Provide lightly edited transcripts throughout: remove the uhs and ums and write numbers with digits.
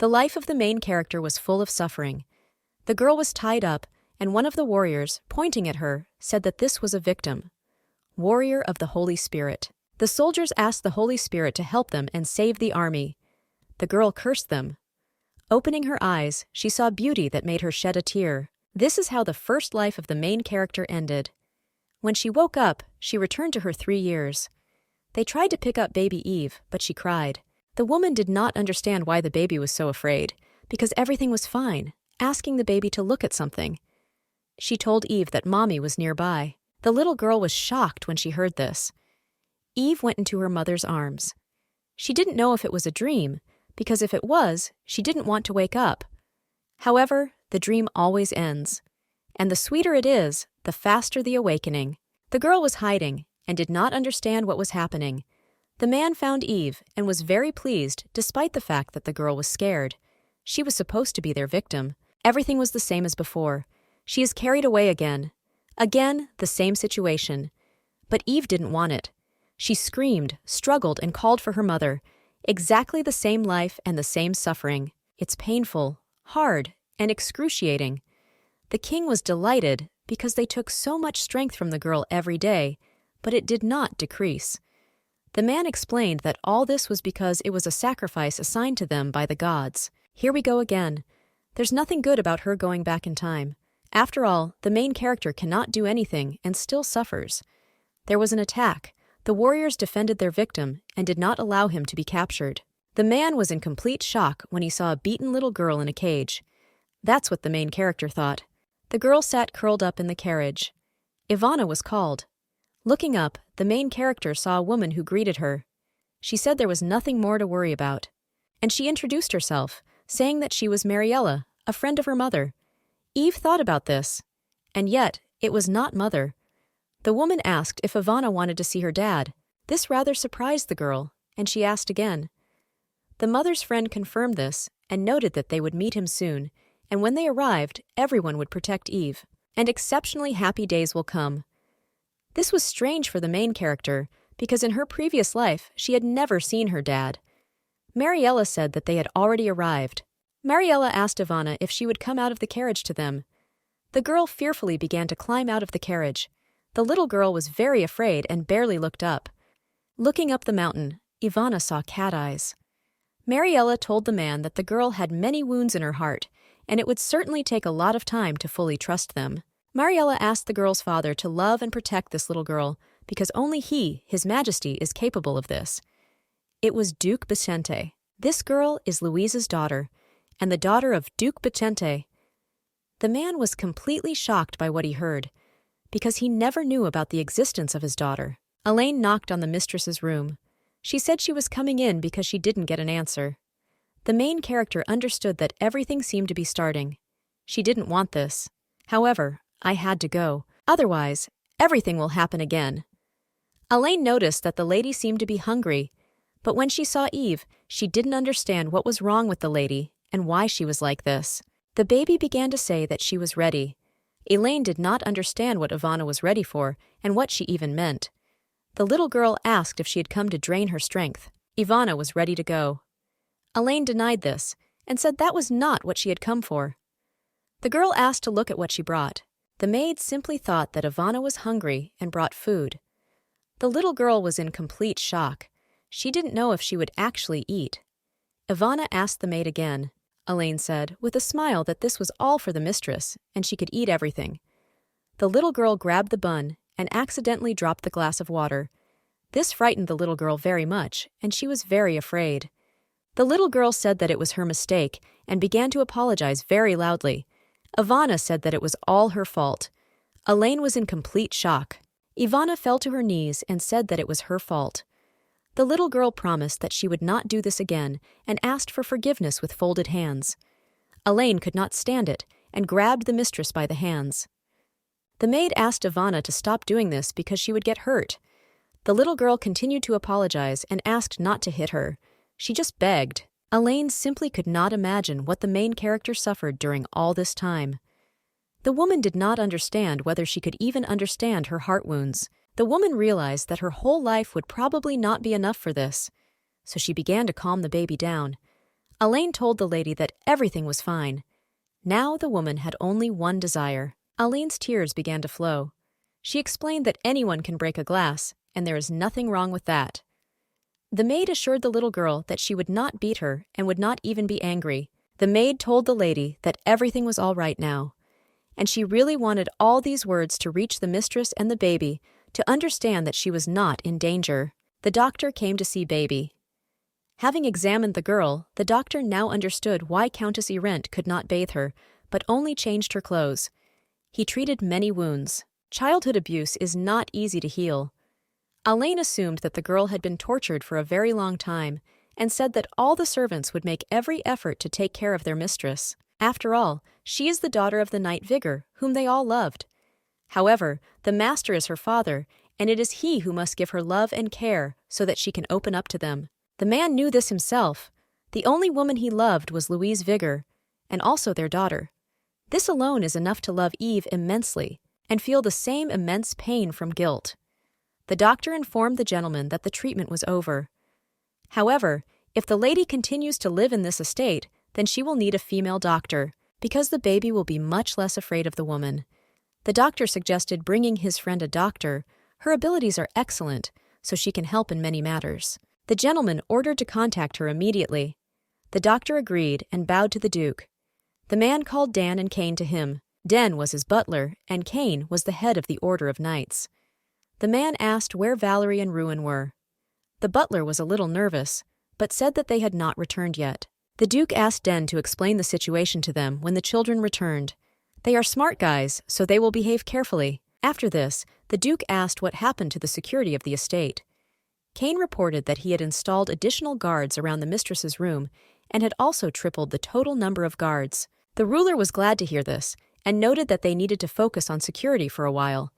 The life of the main character was full of suffering. The girl was tied up, and one of the warriors, pointing at her, said that this was a victim. Warrior of the Holy Spirit. The soldiers asked the Holy Spirit to help them and save the army. The girl cursed them. Opening her eyes, she saw beauty that made her shed a tear. This is how the first life of the main character ended. When she woke up, she returned to her 3 years. They tried to pick up baby Eve, but she cried. The woman did not understand why the baby was so afraid, because everything was fine, asking the baby to look at something. She told Eve that Mommy was nearby. The little girl was shocked when she heard this. Eve went into her mother's arms. She didn't know if it was a dream, because if it was, she didn't want to wake up. However, the dream always ends. And the sweeter it is, the faster the awakening. The girl was hiding and did not understand what was happening. The man found Eve and was very pleased despite the fact that the girl was scared. She was supposed to be their victim. Everything was the same as before. She is carried away again. Again, the same situation. But Eve didn't want it. She screamed, struggled, and called for her mother. Exactly the same life and the same suffering. It's painful, hard, and excruciating. The king was delighted because they took so much strength from the girl every day, but it did not decrease. The man explained that all this was because it was a sacrifice assigned to them by the gods. Here we go again. There's nothing good about her going back in time. After all, the main character cannot do anything and still suffers. There was an attack. The warriors defended their victim and did not allow him to be captured. The man was in complete shock when he saw a beaten little girl in a cage. That's what the main character thought. The girl sat curled up in the carriage. Ivana was called. Looking up, the main character saw a woman who greeted her. She said there was nothing more to worry about. And she introduced herself, saying that she was Mariella, a friend of her mother. Eve thought about this. And yet, it was not Mother. The woman asked if Ivana wanted to see her dad. This rather surprised the girl, and she asked again. The mother's friend confirmed this and noted that they would meet him soon, and when they arrived, everyone would protect Eve, and exceptionally happy days will come. This was strange for the main character, because in her previous life, she had never seen her dad. Mariella said that they had already arrived. Mariella asked Ivana if she would come out of the carriage to them. The girl fearfully began to climb out of the carriage. The little girl was very afraid and barely looked up. Looking up the mountain, Ivana saw cat eyes. Mariella told the man that the girl had many wounds in her heart, and it would certainly take a lot of time to fully trust them. Mariella asked the girl's father to love and protect this little girl, because only he, His Majesty, is capable of this. It was Duke Vicente. This girl is Luisa's daughter, and the daughter of Duke Vicente. The man was completely shocked by what he heard, because he never knew about the existence of his daughter. Elaine knocked on the mistress's room. She said she was coming in because she didn't get an answer. The main character understood that everything seemed to be starting. She didn't want this. However, I had to go. Otherwise, everything will happen again. Elaine noticed that the lady seemed to be hungry, but when she saw Eve, she didn't understand what was wrong with the lady and why she was like this. The baby began to say that she was ready. Elaine did not understand what Ivana was ready for and what she even meant. The little girl asked if she had come to drain her strength. Ivana was ready to go. Elaine denied this and said that was not what she had come for. The girl asked to look at what she brought. The maid simply thought that Ivana was hungry and brought food. The little girl was in complete shock. She didn't know if she would actually eat. Ivana asked the maid again. Elaine said, with a smile, that this was all for the mistress, and she could eat everything. The little girl grabbed the bun and accidentally dropped the glass of water. This frightened the little girl very much, and she was very afraid. The little girl said that it was her mistake and began to apologize very loudly. Ivana said that it was all her fault. Elaine was in complete shock. Ivana fell to her knees and said that it was her fault. The little girl promised that she would not do this again and asked for forgiveness with folded hands. Elaine could not stand it and grabbed the mistress by the hands. The maid asked Ivana to stop doing this because she would get hurt. The little girl continued to apologize and asked not to hit her. She just begged. Elaine simply could not imagine what the main character suffered during all this time. The woman did not understand whether she could even understand her heart wounds. The woman realized that her whole life would probably not be enough for this, so she began to calm the baby down. Elaine told the lady that everything was fine. Now the woman had only one desire. Elaine's tears began to flow. She explained that anyone can break a glass, and there is nothing wrong with that. The maid assured the little girl that she would not beat her and would not even be angry. The maid told the lady that everything was all right now, and she really wanted all these words to reach the mistress and the baby to understand that she was not in danger. The doctor came to see baby. Having examined the girl, the doctor now understood why Countess Irent could not bathe her, but only changed her clothes. He treated many wounds. Childhood abuse is not easy to heal. Elaine assumed that the girl had been tortured for a very long time and said that all the servants would make every effort to take care of their mistress. After all, she is the daughter of the Knight Vigor, whom they all loved. However, the master is her father, and it is he who must give her love and care so that she can open up to them. The man knew this himself. The only woman he loved was Louise Vigor, and also their daughter. This alone is enough to love Eve immensely and feel the same immense pain from guilt. The doctor informed the gentleman that the treatment was over. However, if the lady continues to live in this estate, then she will need a female doctor, because the baby will be much less afraid of the woman. The doctor suggested bringing his friend a doctor. Her abilities are excellent, so she can help in many matters. The gentleman ordered to contact her immediately. The doctor agreed and bowed to the Duke. The man called Dan and Kane to him. Dan was his butler, and Kane was the head of the Order of Knights. The man asked where Valerie and Ruin were. The butler was a little nervous, but said that they had not returned yet. The Duke asked Dan to explain the situation to them when the children returned. They are smart guys, so they will behave carefully. After this, the Duke asked what happened to the security of the estate. Kane reported that he had installed additional guards around the mistress's room and had also tripled the total number of guards. The ruler was glad to hear this and noted that they needed to focus on security for a while.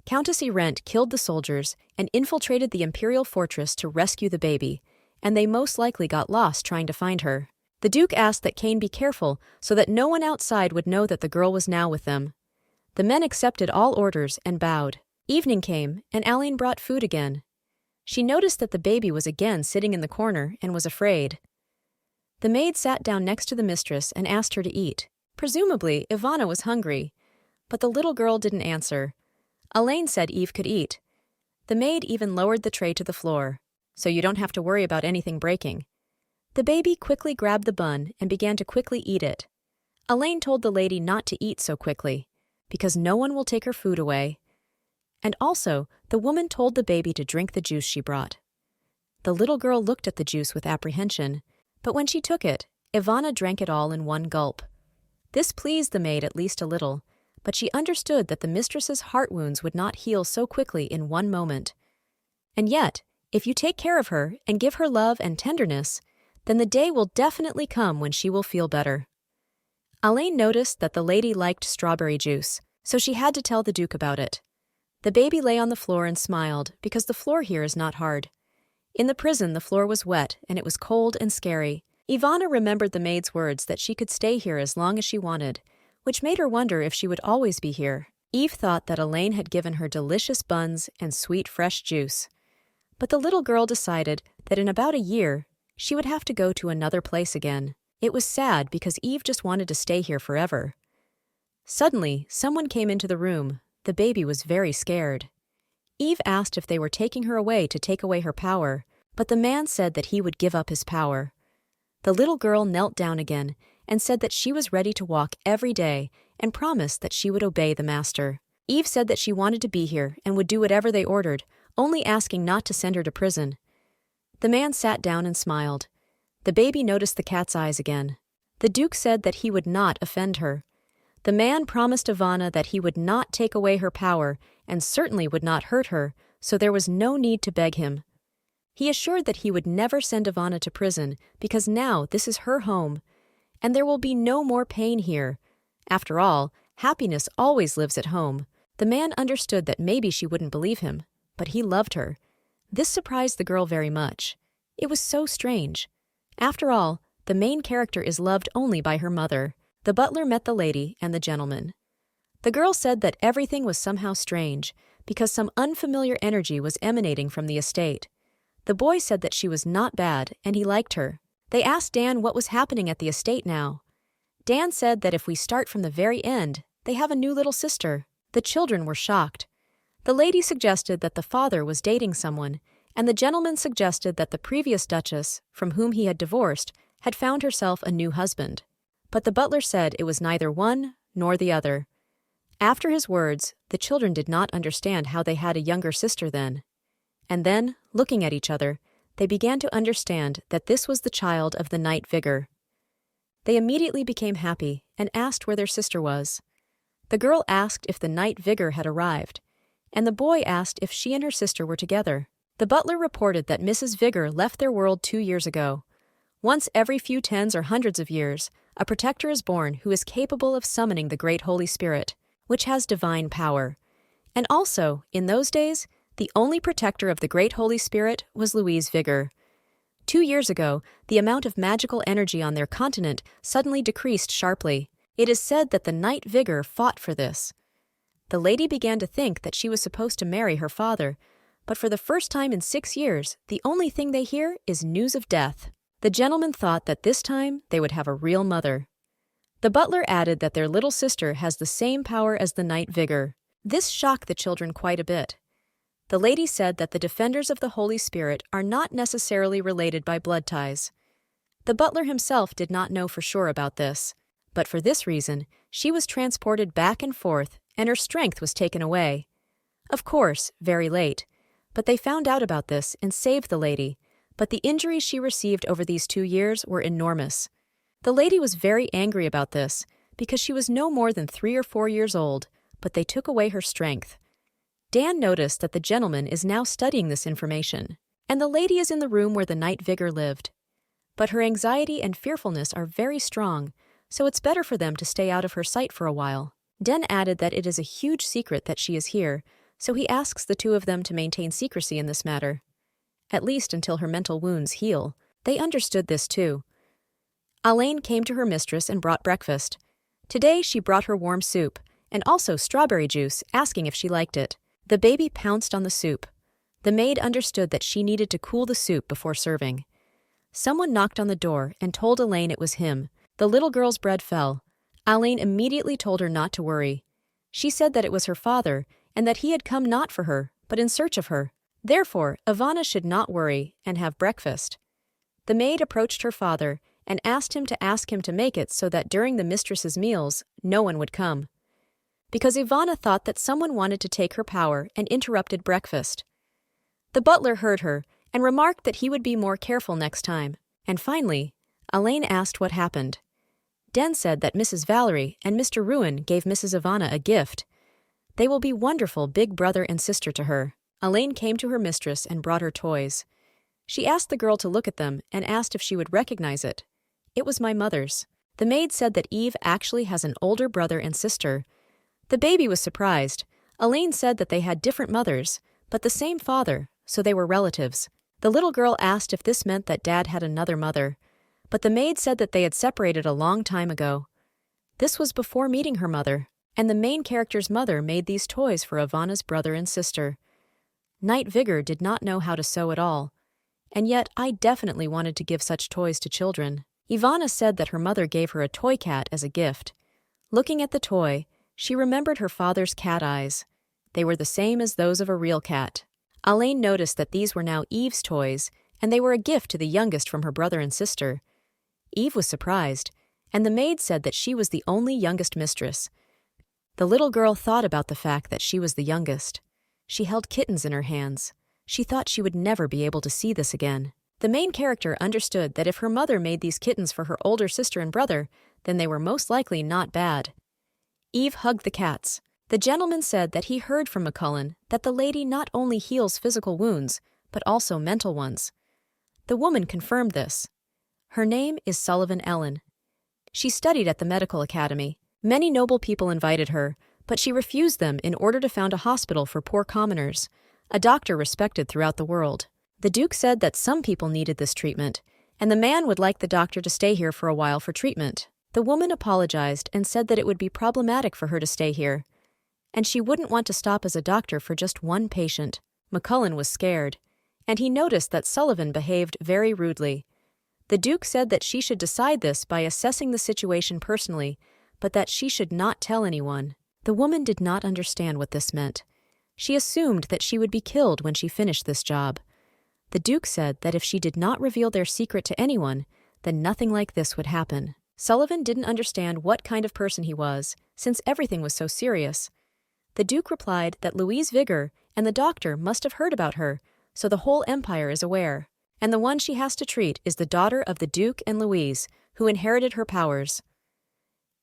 Countess Irent killed the soldiers and infiltrated the imperial fortress to rescue the baby, and they most likely got lost trying to find her. The Duke asked that Kane be careful so that no one outside would know that the girl was now with them. The men accepted all orders and bowed. Evening came, and Aline brought food again. She noticed that the baby was again sitting in the corner and was afraid. The maid sat down next to the mistress and asked her to eat. Presumably, Ivana was hungry, but the little girl didn't answer. Elaine said Eve could eat. The maid even lowered the tray to the floor, so you don't have to worry about anything breaking. The baby quickly grabbed the bun and began to quickly eat it. Elaine told the lady not to eat so quickly, because no one will take her food away. And also, the woman told the baby to drink the juice she brought. The little girl looked at the juice with apprehension, but when she took it, Ivana drank it all in one gulp. This pleased the maid at least a little, but she understood that the mistress's heart wounds would not heal so quickly in one moment. And yet, if you take care of her and give her love and tenderness, then the day will definitely come when she will feel better. Elaine noticed that the lady liked strawberry juice, so she had to tell the Duke about it. The baby lay on the floor and smiled because the floor here is not hard. In the prison, the floor was wet and it was cold and scary. Ivana remembered the maid's words that she could stay here as long as she wanted, which made her wonder if she would always be here. Eve thought that Elaine had given her delicious buns and sweet fresh juice. But the little girl decided that in about a year, she would have to go to another place again. It was sad because Eve just wanted to stay here forever. Suddenly, someone came into the room. The baby was very scared. Eve asked if they were taking her away to take away her power, but the man said that he would give up his power. The little girl knelt down again and said that she was ready to walk every day and promised that she would obey the master. Eve said that she wanted to be here and would do whatever they ordered, only asking not to send her to prison. The man sat down and smiled. The baby noticed the cat's eyes again. The Duke said that he would not offend her. The man promised Ivana that he would not take away her power and certainly would not hurt her, so there was no need to beg him. He assured that he would never send Ivana to prison because now this is her home, and there will be no more pain here. After all, happiness always lives at home. The man understood that maybe she wouldn't believe him, but he loved her. This surprised the girl very much. It was so strange. After all, the main character is loved only by her mother. The butler met the lady and the gentleman. The girl said that everything was somehow strange because some unfamiliar energy was emanating from the estate. The boy said that she was not bad and he liked her. They asked Dan what was happening at the estate now. Dan said that if we start from the very end, they have a new little sister. The children were shocked. The lady suggested that the father was dating someone, and the gentleman suggested that the previous duchess, from whom he had divorced, had found herself a new husband. But the butler said it was neither one nor the other. After his words, the children did not understand how they had a younger sister then. And then, looking at each other, they began to understand that this was the child of the Night Vigor. They immediately became happy and asked where their sister was. The girl asked if the Night Vigor had arrived, and the boy asked if she and her sister were together. The butler reported that Mrs. Vigor left their world 2 years ago. Once every few tens or hundreds of years, a protector is born who is capable of summoning the Great Holy Spirit, which has divine power. And also, in those days, the only protector of the Great Holy Spirit was Louise Vigor. 2 years ago, the amount of magical energy on their continent suddenly decreased sharply. It is said that the Night Vigor fought for this. The lady began to think that she was supposed to marry her father, but for the first time in 6 years, the only thing they hear is news of death. The gentleman thought that this time they would have a real mother. The butler added that their little sister has the same power as the Night Vigor. This shocked the children quite a bit. The lady said that the defenders of the Holy Spirit are not necessarily related by blood ties. The butler himself did not know for sure about this, but for this reason, she was transported back and forth and her strength was taken away. Of course, very late, but they found out about this and saved the lady, but the injuries she received over these 2 years were enormous. The lady was very angry about this because she was no more than 3 or 4 years old, but they took away her strength. Dan noticed that the gentleman is now studying this information, and the lady is in the room where the Night Vigor lived. But her anxiety and fearfulness are very strong, so it's better for them to stay out of her sight for a while. Den added that it is a huge secret that she is here, so he asks the two of them to maintain secrecy in this matter. At least until her mental wounds heal. They understood this too. Alain came to her mistress and brought breakfast. Today she brought her warm soup, and also strawberry juice, asking if she liked it. The baby pounced on the soup. The maid understood that she needed to cool the soup before serving. Someone knocked on the door and told Alain it was him. The little girl's bread fell. Alain immediately told her not to worry. She said that it was her father, and that he had come not for her, but in search of her. Therefore, Ivana should not worry and have breakfast. The maid approached her father and asked him to make it so that during the mistress's meals, no one would come. Because Ivana thought that someone wanted to take her power and interrupted breakfast. The butler heard her and remarked that he would be more careful next time. And finally, Alain asked what happened. Den said that Mrs. Valerie and Mr. Ruin gave Mrs. Ivana a gift. They will be wonderful big brother and sister to her. Alain came to her mistress and brought her toys. She asked the girl to look at them and asked if she would recognize it. It was my mother's. The maid said that Eve actually has an older brother and sister. The baby was surprised. Alain said that they had different mothers, but the same father, so they were relatives. The little girl asked if this meant that Dad had another mother, but the maid said that they had separated a long time ago. This was before meeting her mother, and the main character's mother made these toys for Ivana's brother and sister. Night Vigor did not know how to sew at all, and yet I definitely wanted to give such toys to children. Ivana said that her mother gave her a toy cat as a gift. Looking at the toy, she remembered her father's cat eyes. They were the same as those of a real cat. Alain noticed that these were now Eve's toys, and they were a gift to the youngest from her brother and sister. Eve was surprised, and the maid said that she was the only youngest mistress. The little girl thought about the fact that she was the youngest. She held kittens in her hands. She thought she would never be able to see this again. The main character understood that if her mother made these kittens for her older sister and brother, then they were most likely not bad. Eve hugged the cats. The gentleman said that he heard from McCullen that the lady not only heals physical wounds, but also mental ones. The woman confirmed this. Her name is Sullivan Ellen. She studied at the medical academy. Many noble people invited her, but she refused them in order to found a hospital for poor commoners, a doctor respected throughout the world. The Duke said that some people needed this treatment, and the man would like the doctor to stay here for a while for treatment. The woman apologized and said that it would be problematic for her to stay here, and she wouldn't want to stop as a doctor for just one patient. McCullen was scared, and he noticed that Sullivan behaved very rudely. The Duke said that she should decide this by assessing the situation personally, but that she should not tell anyone. The woman did not understand what this meant. She assumed that she would be killed when she finished this job. The Duke said that if she did not reveal their secret to anyone, then nothing like this would happen. Sullivan didn't understand what kind of person he was, since everything was so serious. The Duke replied that Louise Vigor and the doctor must have heard about her, so the whole empire is aware. And the one she has to treat is the daughter of the Duke and Louise, who inherited her powers.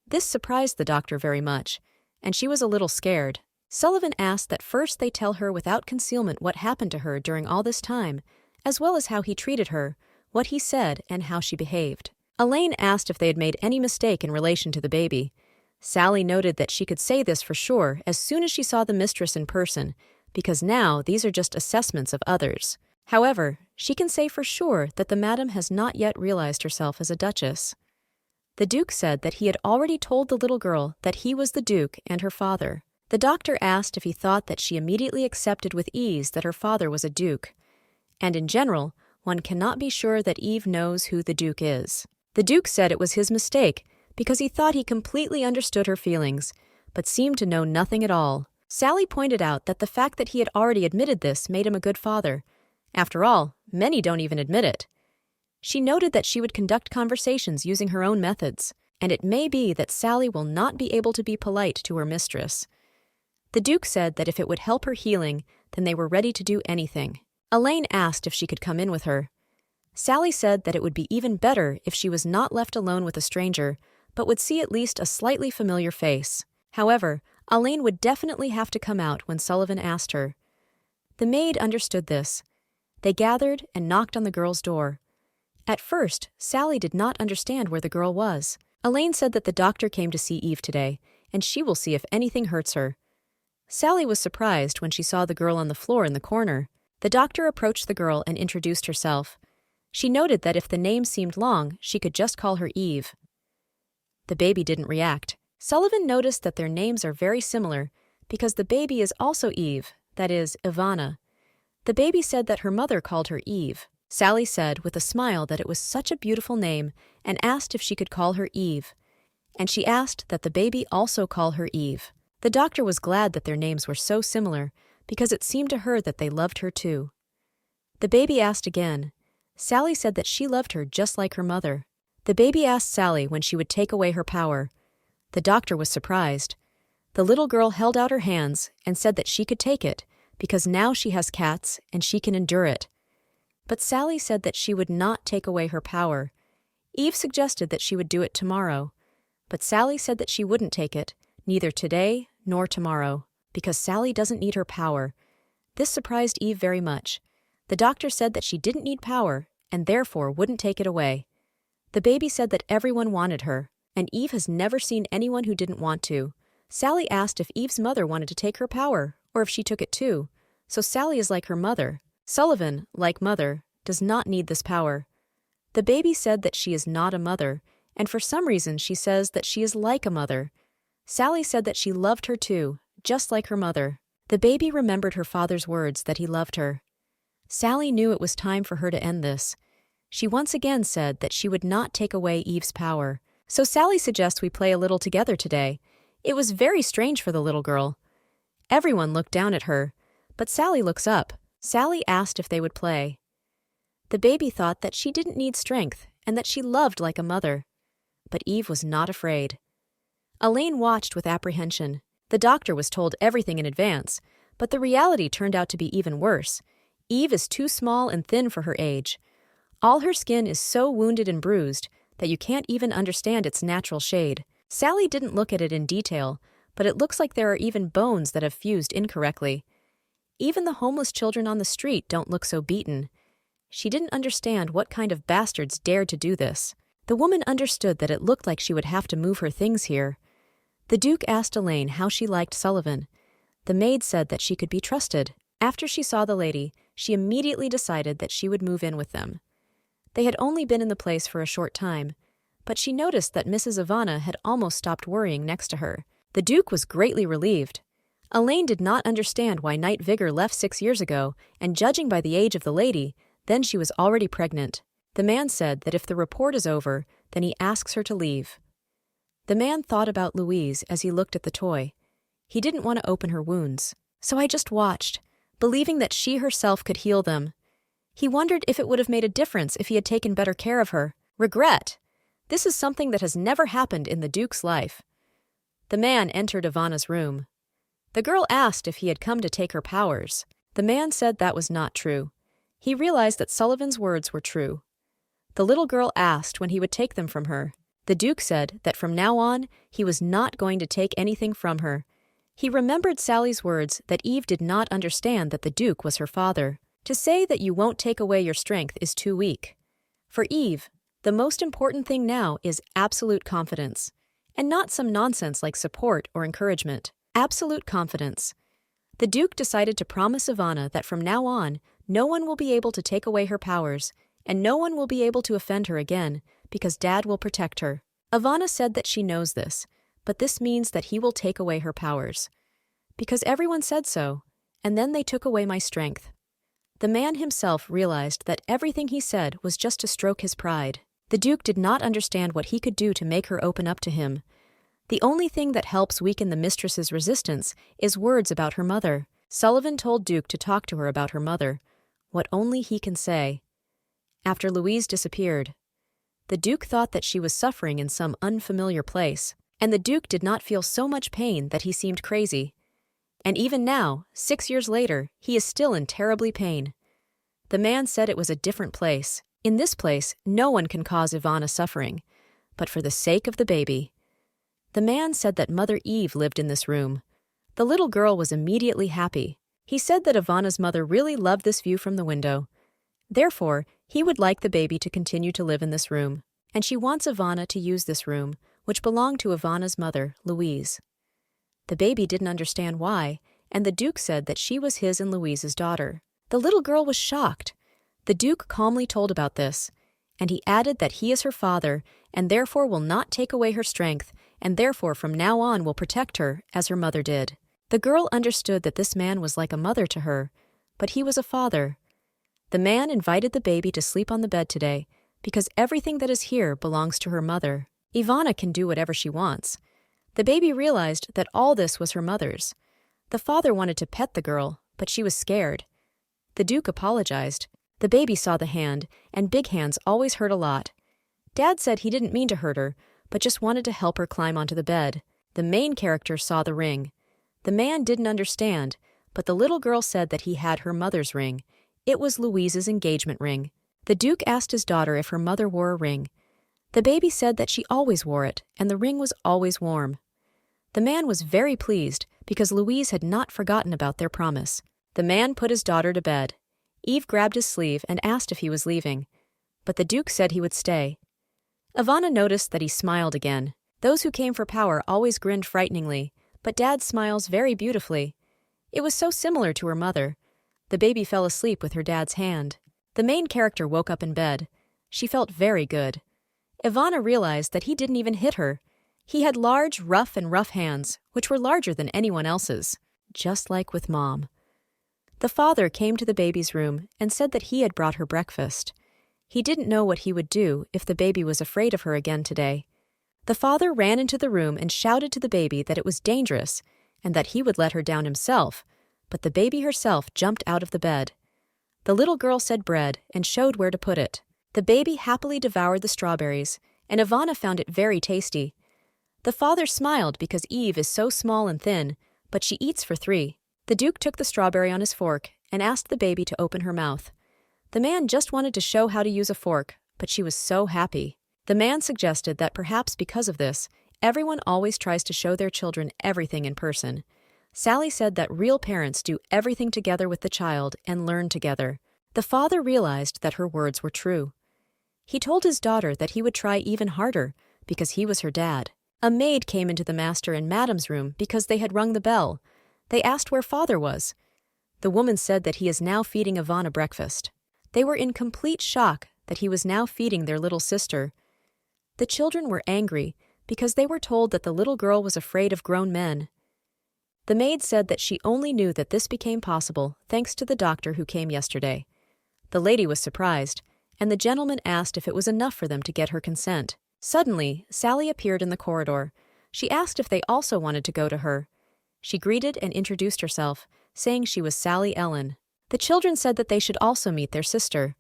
This surprised the doctor very much, and she was a little scared. Sullivan asked that first they tell her without concealment what happened to her during all this time, as well as how he treated her, what he said, and how she behaved. Elaine asked if they had made any mistake in relation to the baby. Sally noted that she could say this for sure as soon as she saw the mistress in person, because now these are just assessments of others. However, she can say for sure that the madam has not yet realized herself as a duchess. The Duke said that he had already told the little girl that he was the Duke and her father. The doctor asked if he thought that she immediately accepted with ease that her father was a duke. And in general, one cannot be sure that Eve knows who the Duke is. The Duke said it was his mistake because he thought he completely understood her feelings, but seemed to know nothing at all. Sally pointed out that the fact that he had already admitted this made him a good father. After all, many don't even admit it. She noted that she would conduct conversations using her own methods, and it may be that Sally will not be able to be polite to her mistress. The Duke said that if it would help her healing, then they were ready to do anything. Elaine asked if she could come in with her. Sally said that it would be even better if she was not left alone with a stranger, but would see at least a slightly familiar face. However, Elaine would definitely have to come out when Sullivan asked her. The maid understood this. They gathered and knocked on the girl's door. At first, Sally did not understand where the girl was. Elaine said that the doctor came to see Eve today, and she will see if anything hurts her. Sally was surprised when she saw the girl on the floor in the corner. The doctor approached the girl and introduced herself. She noted that if the name seemed long, she could just call her Eve. The baby didn't react. Sullivan noticed that their names are very similar because the baby is also Eve, that is, Ivana. The baby said that her mother called her Eve. Sally said with a smile that it was such a beautiful name and asked if she could call her Eve. And she asked that the baby also call her Eve. The doctor was glad that their names were so similar because it seemed to her that they loved her too. The baby asked again. Sally said that she loved her just like her mother. The baby asked Sally when she would take away her power. The doctor was surprised. The little girl held out her hands and said that she could take it because now she has cats and she can endure it. But Sally said that she would not take away her power. Eve suggested that she would do it tomorrow, but Sally said that she wouldn't take it, neither today nor tomorrow, because Sally doesn't need her power. This surprised Eve very much. The doctor said that she didn't need power and therefore wouldn't take it away. The baby said that everyone wanted her, and Eve has never seen anyone who didn't want to. Sally asked if Eve's mother wanted to take her power, or if she took it too. So Sally is like her mother. Sullivan, like mother, does not need this power. The baby said that she is not a mother, and for some reason she says that she is like a mother. Sally said that she loved her too, just like her mother. The baby remembered her father's words that he loved her. Sally knew it was time for her to end this. She once again said that she would not take away Eve's power. So Sally suggests we play a little together today. It was very strange for the little girl. Everyone looked down at her, but Sally looks up. Sally asked if they would play. The baby thought that she didn't need strength and that she loved like a mother. But Eve was not afraid. Elaine watched with apprehension. The doctor was told everything in advance, but the reality turned out to be even worse. Eve is too small and thin for her age. All her skin is so wounded and bruised that you can't even understand its natural shade. Sally didn't look at it in detail, but it looks like there are even bones that have fused incorrectly. Even the homeless children on the street don't look so beaten. She didn't understand what kind of bastards dared to do this. The woman understood that it looked like she would have to move her things here. The Duke asked Elaine how she liked Sullivan. The maid said that she could be trusted. After she saw the lady, she immediately decided that she would move in with them. They had only been in the place for a short time, but she noticed that Mrs. Ivana had almost stopped worrying next to her. The Duke was greatly relieved. Elaine did not understand why Knight Vigor left 6 years ago, and judging by the age of the lady, then she was already pregnant. The man said that if the report is over, then he asks her to leave. The man thought about Louise as he looked at the toy. He didn't want to open her wounds, so I just watched, believing that she herself could heal them. He wondered if it would have made a difference if he had taken better care of her. Regret! This is something that has never happened in the Duke's life. The man entered Ivana's room. The girl asked if he had come to take her powers. The man said that was not true. He realized that Sullivan's words were true. The little girl asked when he would take them from her. The Duke said that from now on, he was not going to take anything from her. He remembered Sally's words that Eve did not understand that the Duke was her father. To say that you won't take away your strength is too weak. For Eve, the most important thing now is absolute confidence, and not some nonsense like support or encouragement. Absolute confidence. The Duke decided to promise Ivana that from now on, no one will be able to take away her powers, and no one will be able to offend her again, because Dad will protect her. Ivana said that she knows this, but this means that he will take away her powers. Because everyone said so, and then they took away my strength. The man himself realized that everything he said was just to stroke his pride. The Duke did not understand what he could do to make her open up to him. The only thing that helps weaken the mistress's resistance is words about her mother. Sullivan told Duke to talk to her about her mother, what only he can say. After Louise disappeared, the Duke thought that she was suffering in some unfamiliar place, and the Duke did not feel so much pain that he seemed crazy. And even now, 6 years later, he is still in terribly pain. The man said it was a different place. In this place, no one can cause Ivana suffering, but for the sake of the baby. The man said that Mother Eve lived in this room. The little girl was immediately happy. He said that Ivana's mother really loved this view from the window. Therefore, he would like the baby to continue to live in this room, and she wants Ivana to use this room, which belonged to Ivana's mother, Louise. The baby didn't understand why, and the Duke said that she was his and Louise's daughter. The little girl was shocked. The Duke calmly told about this, and he added that he is her father, and therefore will not take away her strength, and therefore from now on will protect her, as her mother did. The girl understood that this man was like a mother to her, but he was a father. The man invited the baby to sleep on the bed today, because everything that is here belongs to her mother. Ivana can do whatever she wants. The baby realized that all this was her mother's. The father wanted to pet the girl, but she was scared. The Duke apologized. The baby saw the hand, and big hands always hurt a lot. Dad said he didn't mean to hurt her, but just wanted to help her climb onto the bed. The main character saw the ring. The man didn't understand, but the little girl said that he had her mother's ring. It was Louise's engagement ring. The Duke asked his daughter if her mother wore a ring. The baby said that she always wore it, and the ring was always warm. The man was very pleased because Louise had not forgotten about their promise. The man put his daughter to bed. Eve grabbed his sleeve and asked if he was leaving, but the Duke said he would stay. Ivana noticed that he smiled again. Those who came for power always grinned frighteningly, but Dad smiles very beautifully. It was so similar to her mother. The baby fell asleep with her dad's hand. The main character woke up in bed. She felt very good. Ivana realized that he didn't even hit her. He had large, rough hands, which were larger than anyone else's, just like with Mom. The father came to the baby's room and said that he had brought her breakfast. He didn't know what he would do if the baby was afraid of her again today. The father ran into the room and shouted to the baby that it was dangerous and that he would let her down himself, but the baby herself jumped out of the bed. The little girl said bread and showed where to put it. The baby happily devoured the strawberries, and Ivana found it very tasty. The father smiled because Eve is so small and thin, but she eats for 3. The Duke took the strawberry on his fork and asked the baby to open her mouth. The man just wanted to show how to use a fork, but she was so happy. The man suggested that perhaps because of this, everyone always tries to show their children everything in person. Sally said that real parents do everything together with the child and learn together. The father realized that her words were true. He told his daughter that he would try even harder because he was her dad. A maid came into the master and madam's room because they had rung the bell. They asked where father was. The woman said that he is now feeding Ivana breakfast. They were in complete shock that he was now feeding their little sister. The children were angry because they were told that the little girl was afraid of grown men. The maid said that she only knew that this became possible thanks to the doctor who came yesterday. The lady was surprised, and the gentleman asked if it was enough for them to get her consent. Suddenly, Sally appeared in the corridor. She asked if they also wanted to go to her. She greeted and introduced herself, saying she was Sally Ellen. The children said that they should also meet their sister.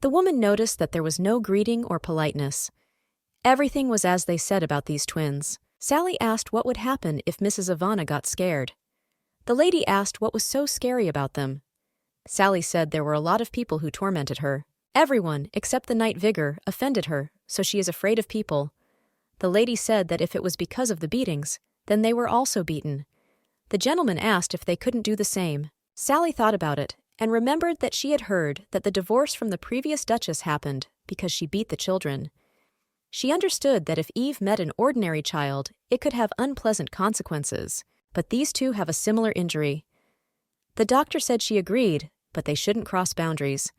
The woman noticed that there was no greeting or politeness. Everything was as they said about these twins. Sally asked what would happen if Mrs. Ivana got scared. The lady asked what was so scary about them. Sally said there were a lot of people who tormented her. Everyone, except the night vigor, offended her, so she is afraid of people. The lady said that if it was because of the beatings, then they were also beaten. The gentleman asked if they couldn't do the same. Sally thought about it, and remembered that she had heard that the divorce from the previous duchess happened because she beat the children. She understood that if Eve met an ordinary child, it could have unpleasant consequences, but these two have a similar injury. The doctor said she agreed, but they shouldn't cross boundaries.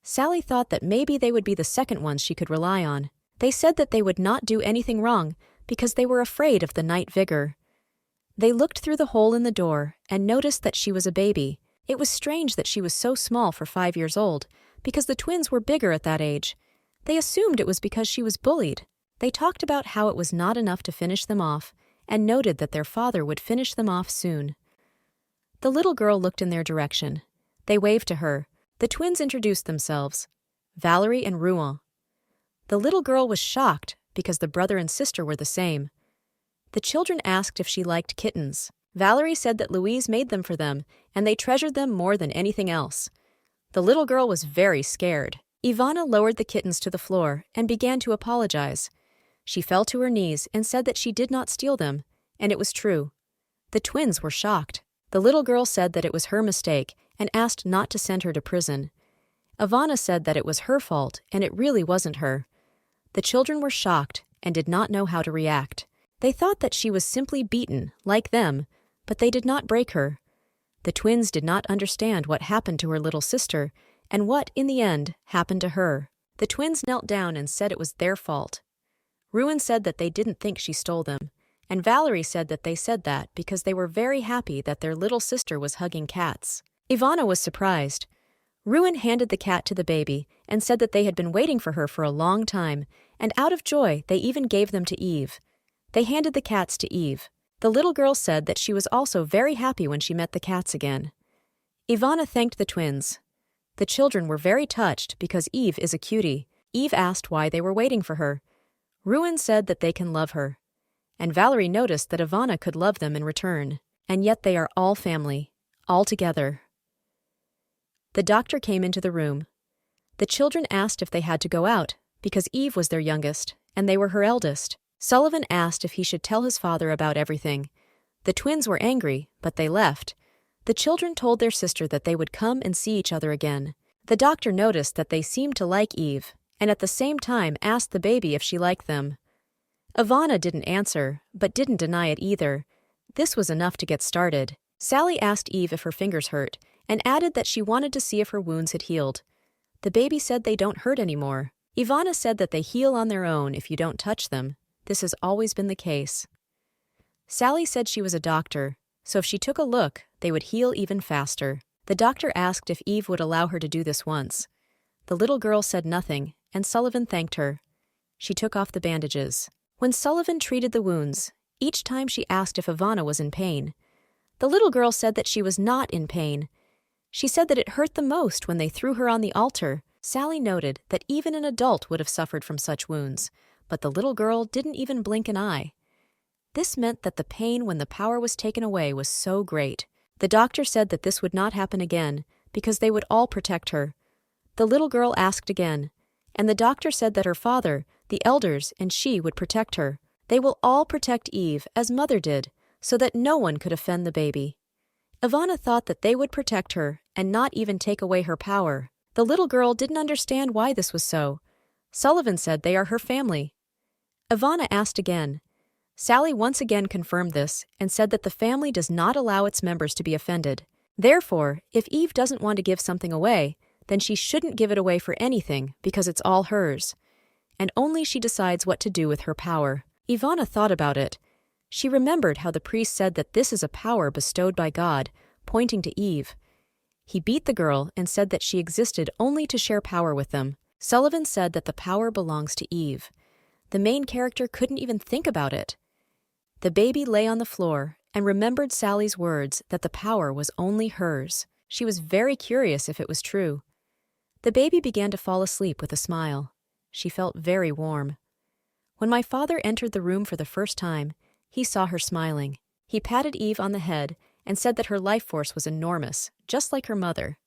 Sally thought that maybe they would be the second ones she could rely on. They said that they would not do anything wrong because they were afraid of the night vigor. They looked through the hole in the door and noticed that she was a baby. It was strange that she was so small for 5 years old, because the twins were bigger at that age. They assumed it was because she was bullied. They talked about how it was not enough to finish them off, and noted that their father would finish them off soon. The little girl looked in their direction. They waved to her. The twins introduced themselves, Valerie and Rouen. The little girl was shocked because the brother and sister were the same. The children asked if she liked kittens. Valerie said that Louise made them for them, and they treasured them more than anything else. The little girl was very scared. Ivana lowered the kittens to the floor and began to apologize. She fell to her knees and said that she did not steal them, and it was true. The twins were shocked. The little girl said that it was her mistake and asked not to send her to prison. Ivana said that it was her fault and it really wasn't her. The children were shocked and did not know how to react. They thought that she was simply beaten, like them, but they did not break her. The twins did not understand what happened to her little sister and what, in the end, happened to her. The twins knelt down and said it was their fault. Rouen said that they didn't think she stole them, and Valerie said that they said that because they were very happy that their little sister was hugging cats. Ivana was surprised. Rouen handed the cat to the baby and said that they had been waiting for her for a long time, and out of joy they even gave them to Eve. They handed the cats to Eve. The little girl said that she was also very happy when she met the cats again. Ivana thanked the twins. The children were very touched because Eve is a cutie. Eve asked why they were waiting for her. Rouen said that they can love her. And Valerie noticed that Ivana could love them in return. And yet they are all family, all together. The doctor came into the room. The children asked if they had to go out, because Eve was their youngest, and they were her eldest. Sullivan asked if he should tell his father about everything. The twins were angry, but they left. The children told their sister that they would come and see each other again. The doctor noticed that they seemed to like Eve, and at the same time asked the baby if she liked them. Ivana didn't answer, but didn't deny it either. This was enough to get started. Sally asked Eve if her fingers hurt, and added that she wanted to see if her wounds had healed. The baby said they don't hurt anymore. Ivana said that they heal on their own if you don't touch them. This has always been the case. Sally said she was a doctor, so if she took a look, they would heal even faster. The doctor asked if Eve would allow her to do this once. The little girl said nothing, and Sullivan thanked her. She took off the bandages. When Sullivan treated the wounds, each time she asked if Ivana was in pain. The little girl said that she was not in pain. She said that it hurt the most when they threw her on the altar. Sally noted that even an adult would have suffered from such wounds, but the little girl didn't even blink an eye. This meant that the pain when the power was taken away was so great. The doctor said that this would not happen again, because they would all protect her. The little girl asked again, and the doctor said that her father, the elders, and she would protect her. They will all protect Eve, as Mother did, so that no one could offend the baby. Ivana thought that they would protect her and not even take away her power. The little girl didn't understand why this was so. Sullivan said they are her family. Ivana asked again. Sally once again confirmed this and said that the family does not allow its members to be offended. Therefore, if Eve doesn't want to give something away, then she shouldn't give it away for anything because it's all hers. And only she decides what to do with her power. Ivana thought about it. She remembered how the priest said that this is a power bestowed by God, pointing to Eve. He beat the girl and said that she existed only to share power with them. Sullivan said that the power belongs to Eve. The main character couldn't even think about it. The baby lay on the floor and remembered Sally's words that the power was only hers. She was very curious if it was true. The baby began to fall asleep with a smile. She felt very warm. When my father entered the room for the first time, he saw her smiling. He patted Eve on the head and said that her life force was enormous, just like her mother.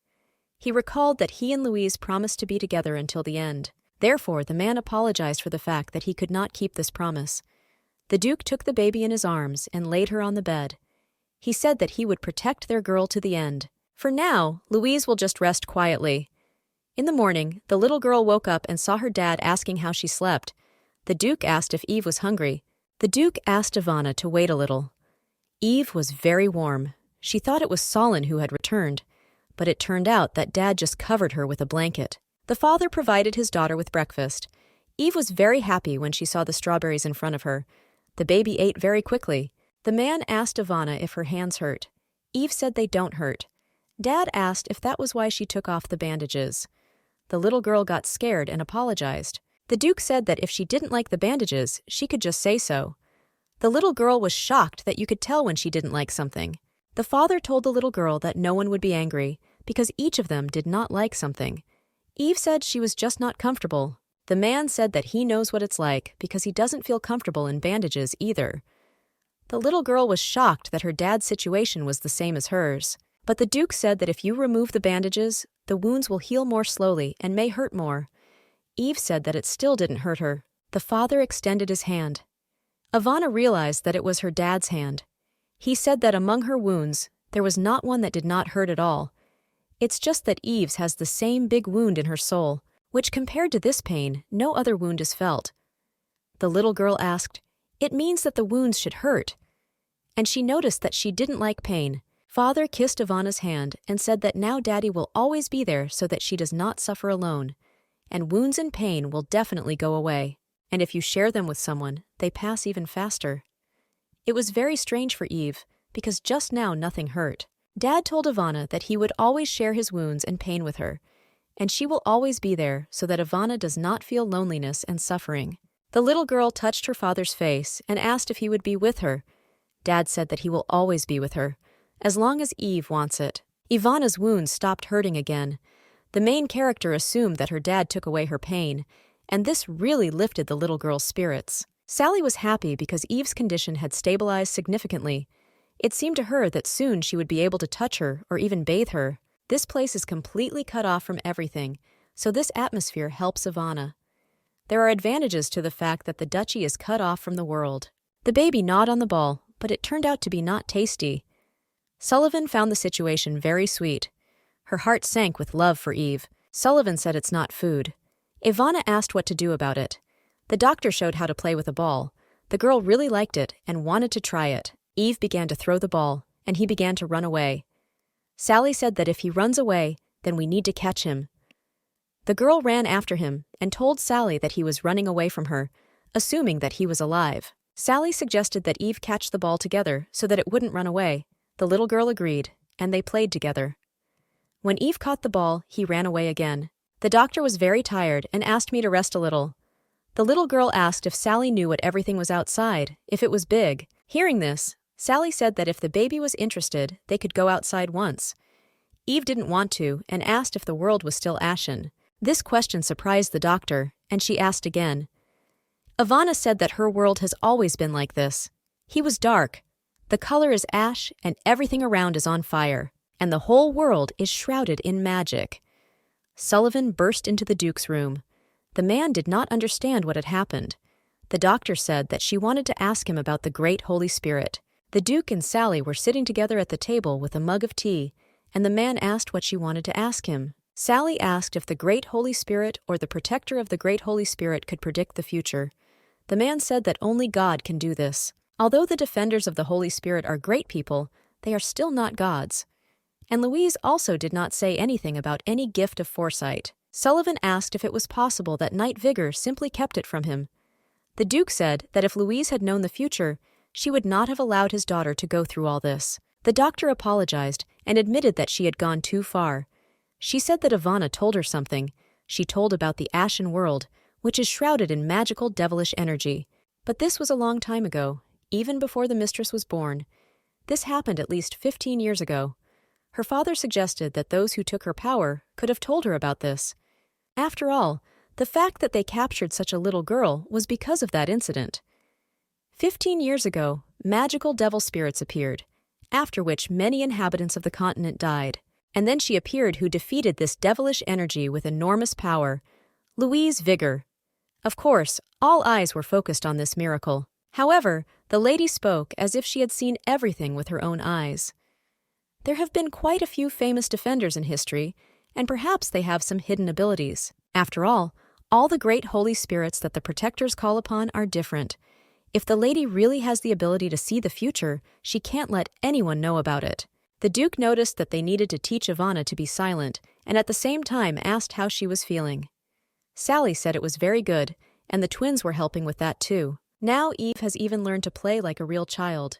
He recalled that he and Louise promised to be together until the end. Therefore, the man apologized for the fact that he could not keep this promise. The Duke took the baby in his arms and laid her on the bed. He said that he would protect their girl to the end. For now, Louise will just rest quietly. In the morning, the little girl woke up and saw her dad asking how she slept. The Duke asked if Eve was hungry. The Duke asked Ivana to wait a little. Eve was very warm. She thought it was Solon who had returned, but it turned out that Dad just covered her with a blanket. The father provided his daughter with breakfast. Eve was very happy when she saw the strawberries in front of her. The baby ate very quickly. The man asked Ivana if her hands hurt. Eve said they don't hurt. Dad asked if that was why she took off the bandages. The little girl got scared and apologized. The Duke said that if she didn't like the bandages, she could just say so. The little girl was shocked that you could tell when she didn't like something. The father told the little girl that no one would be angry because each of them did not like something. Eve said she was just not comfortable. The man said that he knows what it's like because he doesn't feel comfortable in bandages either. The little girl was shocked that her dad's situation was the same as hers. But the Duke said that if you remove the bandages, the wounds will heal more slowly and may hurt more. Eve said that it still didn't hurt her. The father extended his hand. Ivana realized that it was her dad's hand. He said that among her wounds, there was not one that did not hurt at all. It's just that Eve's has the same big wound in her soul, which compared to this pain, no other wound is felt. The little girl asked, "It means that the wounds should hurt." And she noticed that she didn't like pain. Father kissed Ivana's hand and said that now Daddy will always be there so that she does not suffer alone. And wounds and pain will definitely go away. And if you share them with someone, they pass even faster. It was very strange for Eve, because just now nothing hurt. Dad told Ivana that he would always share his wounds and pain with her, and she will always be there so that Ivana does not feel loneliness and suffering. The little girl touched her father's face and asked if he would be with her. Dad said that he will always be with her, as long as Eve wants it. Ivana's wounds stopped hurting again. The main character assumed that her dad took away her pain, and this really lifted the little girl's spirits. Sally was happy because Eve's condition had stabilized significantly. It seemed to her that soon she would be able to touch her or even bathe her. This place is completely cut off from everything, so this atmosphere helps Ivana. There are advantages to the fact that the duchy is cut off from the world. The baby gnawed on the ball, but it turned out to be not tasty. Sullivan found the situation very sweet. Her heart sank with love for Eve. Sullivan said it's not food. Ivana asked what to do about it. The doctor showed how to play with a ball. The girl really liked it and wanted to try it. Eve began to throw the ball, and he began to run away. Sally said that if he runs away, then we need to catch him. The girl ran after him and told Sally that he was running away from her, assuming that he was alive. Sally suggested that Eve catch the ball together so that it wouldn't run away. The little girl agreed, and they played together. When Eve caught the ball, he ran away again. The doctor was very tired and asked me to rest a little. The little girl asked if Sally knew what everything was outside, if it was big. Hearing this, Sally said that if the baby was interested, they could go outside once. Eve didn't want to and asked if the world was still ashen. This question surprised the doctor, and she asked again. Ivana said that her world has always been like this. He was dark. The color is ash and everything around is on fire, and the whole world is shrouded in magic. Sullivan burst into the Duke's room. The man did not understand what had happened. The doctor said that she wanted to ask him about the great Holy Spirit. The Duke and Sally were sitting together at the table with a mug of tea, and the man asked what she wanted to ask him. Sally asked if the great Holy Spirit or the protector of the great Holy Spirit could predict the future. The man said that only God can do this. Although the defenders of the Holy Spirit are great people, they are still not gods. And Louise also did not say anything about any gift of foresight. Sullivan asked if it was possible that Knight Vigor simply kept it from him. The Duke said that if Louise had known the future, she would not have allowed his daughter to go through all this. The doctor apologized and admitted that she had gone too far. She said that Ivana told her something, She told about the Ashen world, which is shrouded in magical devilish energy. But this was a long time ago, even before the mistress was born. This happened at least 15 years ago. Her father suggested that those who took her power could have told her about this. After all, the fact that they captured such a little girl was because of that incident. 15 years ago, magical devil spirits appeared, after which many inhabitants of the continent died. And then she appeared who defeated this devilish energy with enormous power, Louise Vigor. Of course, all eyes were focused on this miracle. However, the lady spoke as if she had seen everything with her own eyes. There have been quite a few famous defenders in history, and perhaps they have some hidden abilities. After all the great holy spirits that the protectors call upon are different. If the lady really has the ability to see the future, she can't let anyone know about it. The Duke noticed that they needed to teach Ivana to be silent, and at the same time asked how she was feeling. Sally said it was very good, and the twins were helping with that too. Now Eve has even learned to play like a real child.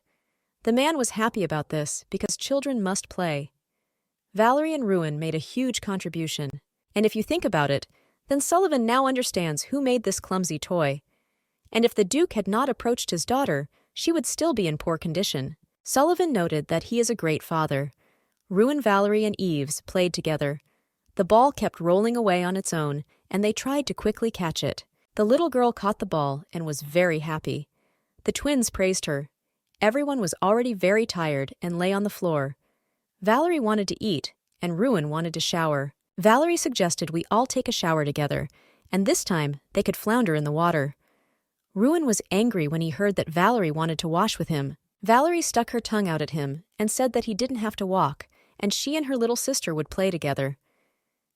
The man was happy about this, because children must play. Valerie and Ruin made a huge contribution, and if you think about it, then Sullivan now understands who made this clumsy toy. And if the Duke had not approached his daughter, she would still be in poor condition. Sullivan noted that he is a great father. Ruin, Valerie, and Eves played together. The ball kept rolling away on its own, and they tried to quickly catch it. The little girl caught the ball and was very happy. The twins praised her. Everyone was already very tired and lay on the floor. Valerie wanted to eat, and Ruin wanted to shower. Valerie suggested we all take a shower together, and this time they could flounder in the water. Ruin was angry when he heard that Valerie wanted to wash with him. Valerie stuck her tongue out at him and said that he didn't have to walk, and she and her little sister would play together.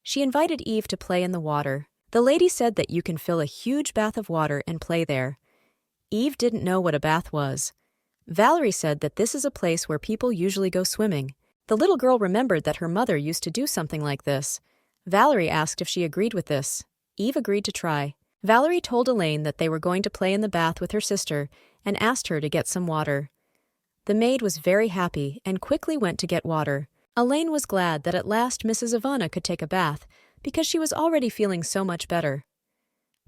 She invited Eve to play in the water. The lady said that you can fill a huge bath of water and play there. Eve didn't know what a bath was. Valerie said that this is a place where people usually go swimming. The little girl remembered that her mother used to do something like this. Valerie asked if she agreed with this. Eve agreed to try. Valerie told Elaine that they were going to play in the bath with her sister and asked her to get some water. The maid was very happy and quickly went to get water. Elaine was glad that at last Mrs. Ivana could take a bath because she was already feeling so much better.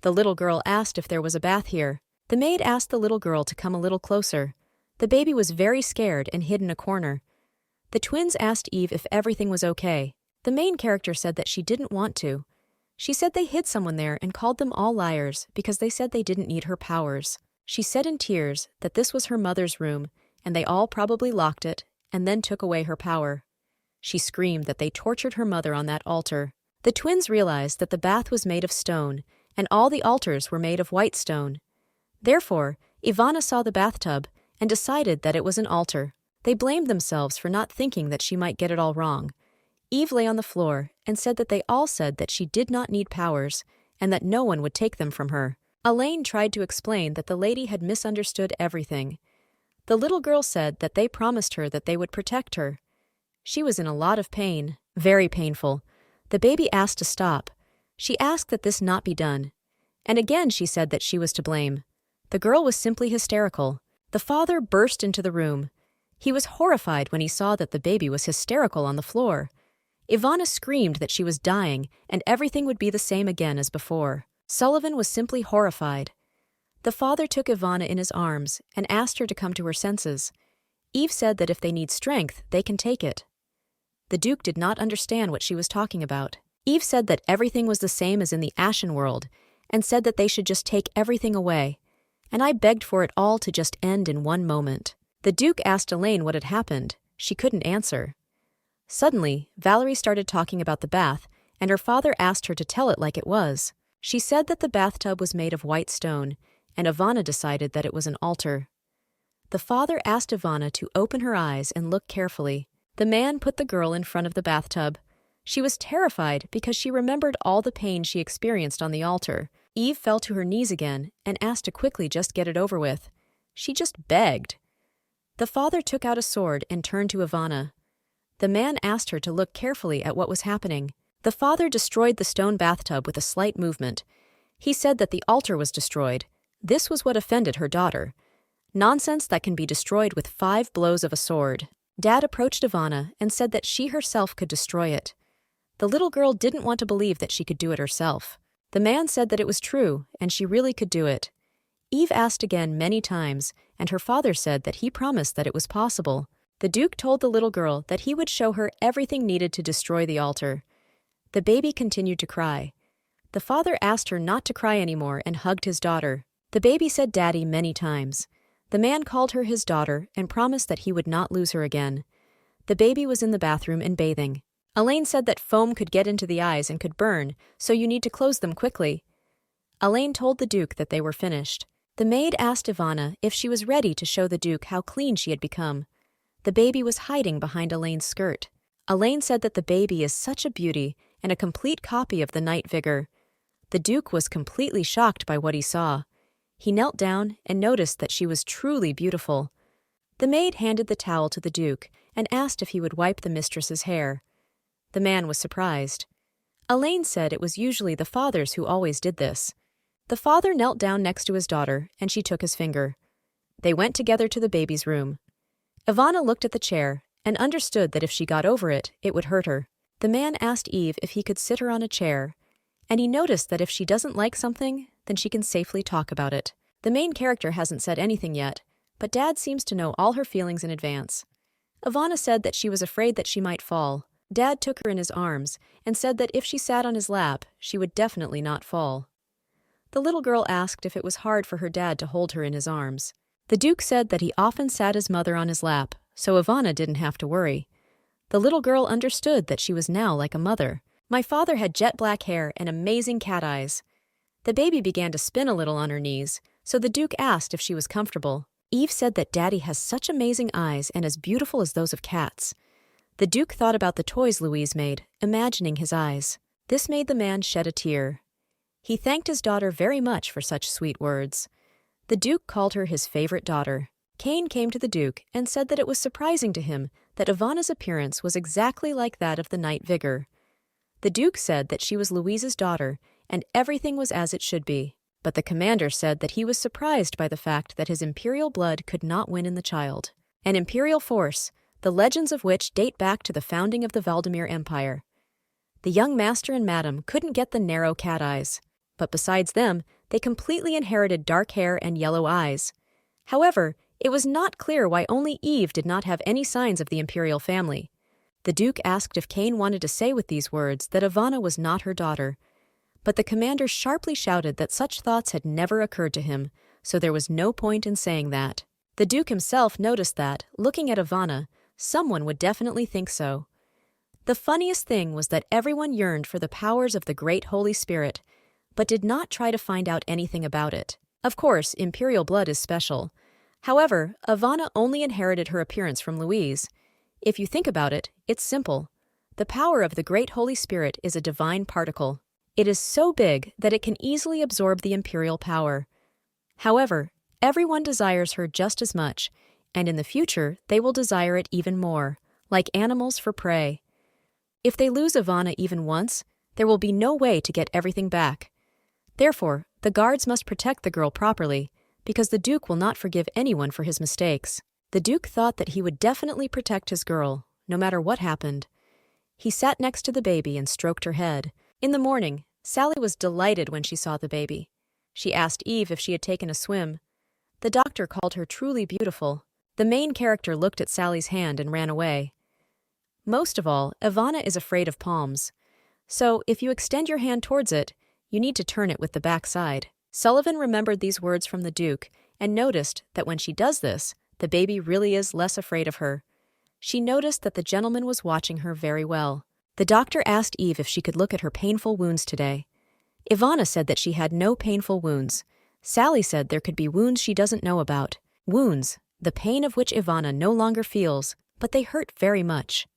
The little girl asked if there was a bath here. The maid asked the little girl to come a little closer. The baby was very scared and hid in a corner. The twins asked Eve if everything was okay. The main character said that she didn't want to. She said they hid someone there and called them all liars because they said they didn't need her powers. She said in tears that this was her mother's room, and they all probably locked it and then took away her power. She screamed that they tortured her mother on that altar. The twins realized that the bath was made of stone, and all the altars were made of white stone. Therefore, Ivana saw the bathtub and decided that it was an altar. They blamed themselves for not thinking that she might get it all wrong. Eve lay on the floor and said that they all said that she did not need powers and that no one would take them from her. Elaine tried to explain that the lady had misunderstood everything. The little girl said that they promised her that they would protect her. She was in a lot of pain, very painful. The baby asked to stop. She asked that this not be done. And again she said that she was to blame. The girl was simply hysterical. The father burst into the room. He was horrified when he saw that the baby was hysterical on the floor. Ivana screamed that she was dying and everything would be the same again as before. Sullivan was simply horrified. The father took Ivana in his arms and asked her to come to her senses. Eve said that if they need strength, they can take it. The Duke did not understand what she was talking about. Eve said that everything was the same as in the Ashen world, and said that they should just take everything away. And I begged for it all to just end in one moment. The Duke asked Elaine what had happened. She couldn't answer. Suddenly, Valerie started talking about the bath, and her father asked her to tell it like it was. She said that the bathtub was made of white stone, and Ivana decided that it was an altar. The father asked Ivana to open her eyes and look carefully. The man put the girl in front of the bathtub. She was terrified because she remembered all the pain she experienced on the altar. Eve fell to her knees again and asked to quickly just get it over with. She just begged. The father took out a sword and turned to Ivana. The man asked her to look carefully at what was happening. The father destroyed the stone bathtub with a slight movement. He said that the altar was destroyed. This was what offended her daughter. Nonsense that can be destroyed with 5 blows of a sword. Dad approached Ivana and said that she herself could destroy it. The little girl didn't want to believe that she could do it herself. The man said that it was true, and she really could do it. Eve asked again many times, and her father said that he promised that it was possible. The Duke told the little girl that he would show her everything needed to destroy the altar. The baby continued to cry. The father asked her not to cry anymore and hugged his daughter. The baby said "Daddy" many times. The man called her his daughter and promised that he would not lose her again. The baby was in the bathroom and bathing. Elaine said that foam could get into the eyes and could burn, so you need to close them quickly. Elaine told the Duke that they were finished. The maid asked Ivana if she was ready to show the Duke how clean she had become. The baby was hiding behind Elaine's skirt. Elaine said that the baby is such a beauty and a complete copy of the Night Vigor. The Duke was completely shocked by what he saw. He knelt down and noticed that she was truly beautiful. The maid handed the towel to the Duke and asked if he would wipe the mistress's hair. The man was surprised. Elaine said it was usually the fathers who always did this. The father knelt down next to his daughter, and she took his finger. They went together to the baby's room. Ivana looked at the chair and understood that if she got over it, it would hurt her. The man asked Eve if he could sit her on a chair, and he noticed that if she doesn't like something, then she can safely talk about it. The main character hasn't said anything yet, but Dad seems to know all her feelings in advance. Ivana said that she was afraid that she might fall. Dad took her in his arms and said that if she sat on his lap, she would definitely not fall. The little girl asked if it was hard for her dad to hold her in his arms. The Duke said that he often sat his mother on his lap, so Ivana didn't have to worry. The little girl understood that she was now like a mother. My father had jet black hair and amazing cat eyes. The baby began to spin a little on her knees, so the Duke asked if she was comfortable. Eve said that Daddy has such amazing eyes and as beautiful as those of cats. The Duke thought about the toys Louise made, imagining his eyes. This made the man shed a tear. He thanked his daughter very much for such sweet words. The Duke called her his favorite daughter. Kane came to the Duke and said that it was surprising to him that Ivana's appearance was exactly like that of the Night Vigor. The Duke said that she was Louise's daughter and everything was as it should be. But the commander said that he was surprised by the fact that his imperial blood could not win in the child. An imperial force, the legends of which date back to the founding of the Valdemir Empire. The young master and madam couldn't get the narrow cat eyes, but besides them, they completely inherited dark hair and yellow eyes. However, it was not clear why only Eve did not have any signs of the imperial family. The Duke asked if Kane wanted to say with these words that Ivana was not her daughter, but the commander sharply shouted that such thoughts had never occurred to him, so there was no point in saying that. The Duke himself noticed that, looking at Ivana, someone would definitely think so. The funniest thing was that everyone yearned for the powers of the great Holy Spirit, but did not try to find out anything about it. Of course, imperial blood is special. However, Ivana only inherited her appearance from Louise. If you think about it, it's simple. The power of the great Holy Spirit is a divine particle. It is so big that it can easily absorb the imperial power. However, everyone desires her just as much, and in the future they will desire it even more, like animals for prey. If they lose Ivana even once, there will be no way to get everything back. Therefore, the guards must protect the girl properly, because the Duke will not forgive anyone for his mistakes. The Duke thought that he would definitely protect his girl, no matter what happened. He sat next to the baby and stroked her head. In the morning, Sally was delighted when she saw the baby. She asked Eve if she had taken a swim. The doctor called her truly beautiful. The main character looked at Sally's hand and ran away. Most of all, Ivana is afraid of palms. So, if you extend your hand towards it, you need to turn it with the back side. Sullivan remembered these words from the Duke and noticed that when she does this, the baby really is less afraid of her. She noticed that the gentleman was watching her very well. The doctor asked Eve if she could look at her painful wounds today. Ivana said that she had no painful wounds. Sally said there could be wounds she doesn't know about. Wounds, the pain of which Ivana no longer feels, but they hurt very much.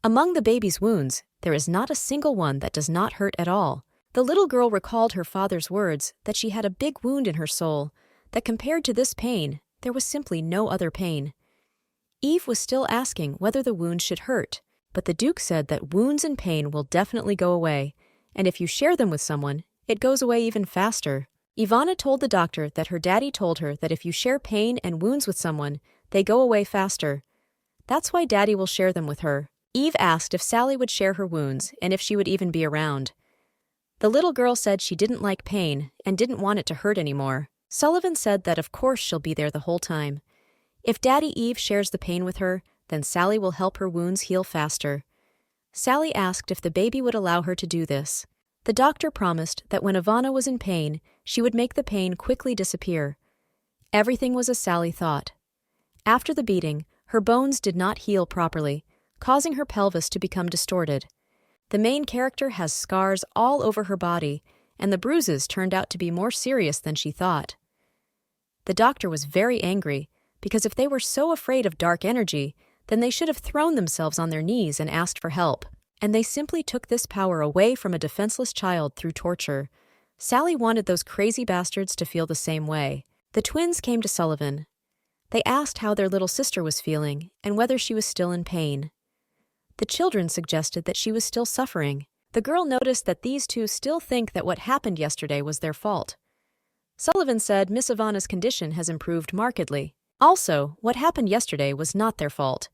Among the baby's wounds, there is not a single one that does not hurt at all. The little girl recalled her father's words that she had a big wound in her soul, that compared to this pain, there was simply no other pain. Eve was still asking whether the wound should hurt, but the Duke said that wounds and pain will definitely go away, and if you share them with someone, it goes away even faster. Ivana told the doctor that her daddy told her that if you share pain and wounds with someone, they go away faster. That's why Daddy will share them with her. Eve asked if Sally would share her wounds and if she would even be around. The little girl said she didn't like pain and didn't want it to hurt anymore. Sullivan said that of course she'll be there the whole time. If Daddy Eve shares the pain with her, then Sally will help her wounds heal faster. Sally asked if the baby would allow her to do this. The doctor promised that when Ivana was in pain, she would make the pain quickly disappear. Everything was as Sally thought. After the beating, her bones did not heal properly, causing her pelvis to become distorted. The main character has scars all over her body, and the bruises turned out to be more serious than she thought. The doctor was very angry, because if they were so afraid of dark energy, then they should have thrown themselves on their knees and asked for help. And they simply took this power away from a defenseless child through torture. Sally wanted those crazy bastards to feel the same way. The twins came to Sullivan. They asked how their little sister was feeling and whether she was still in pain. The children suggested that she was still suffering. The girl noticed that these two still think that what happened yesterday was their fault. Sullivan said Miss Ivana's condition has improved markedly. Also, what happened yesterday was not their fault.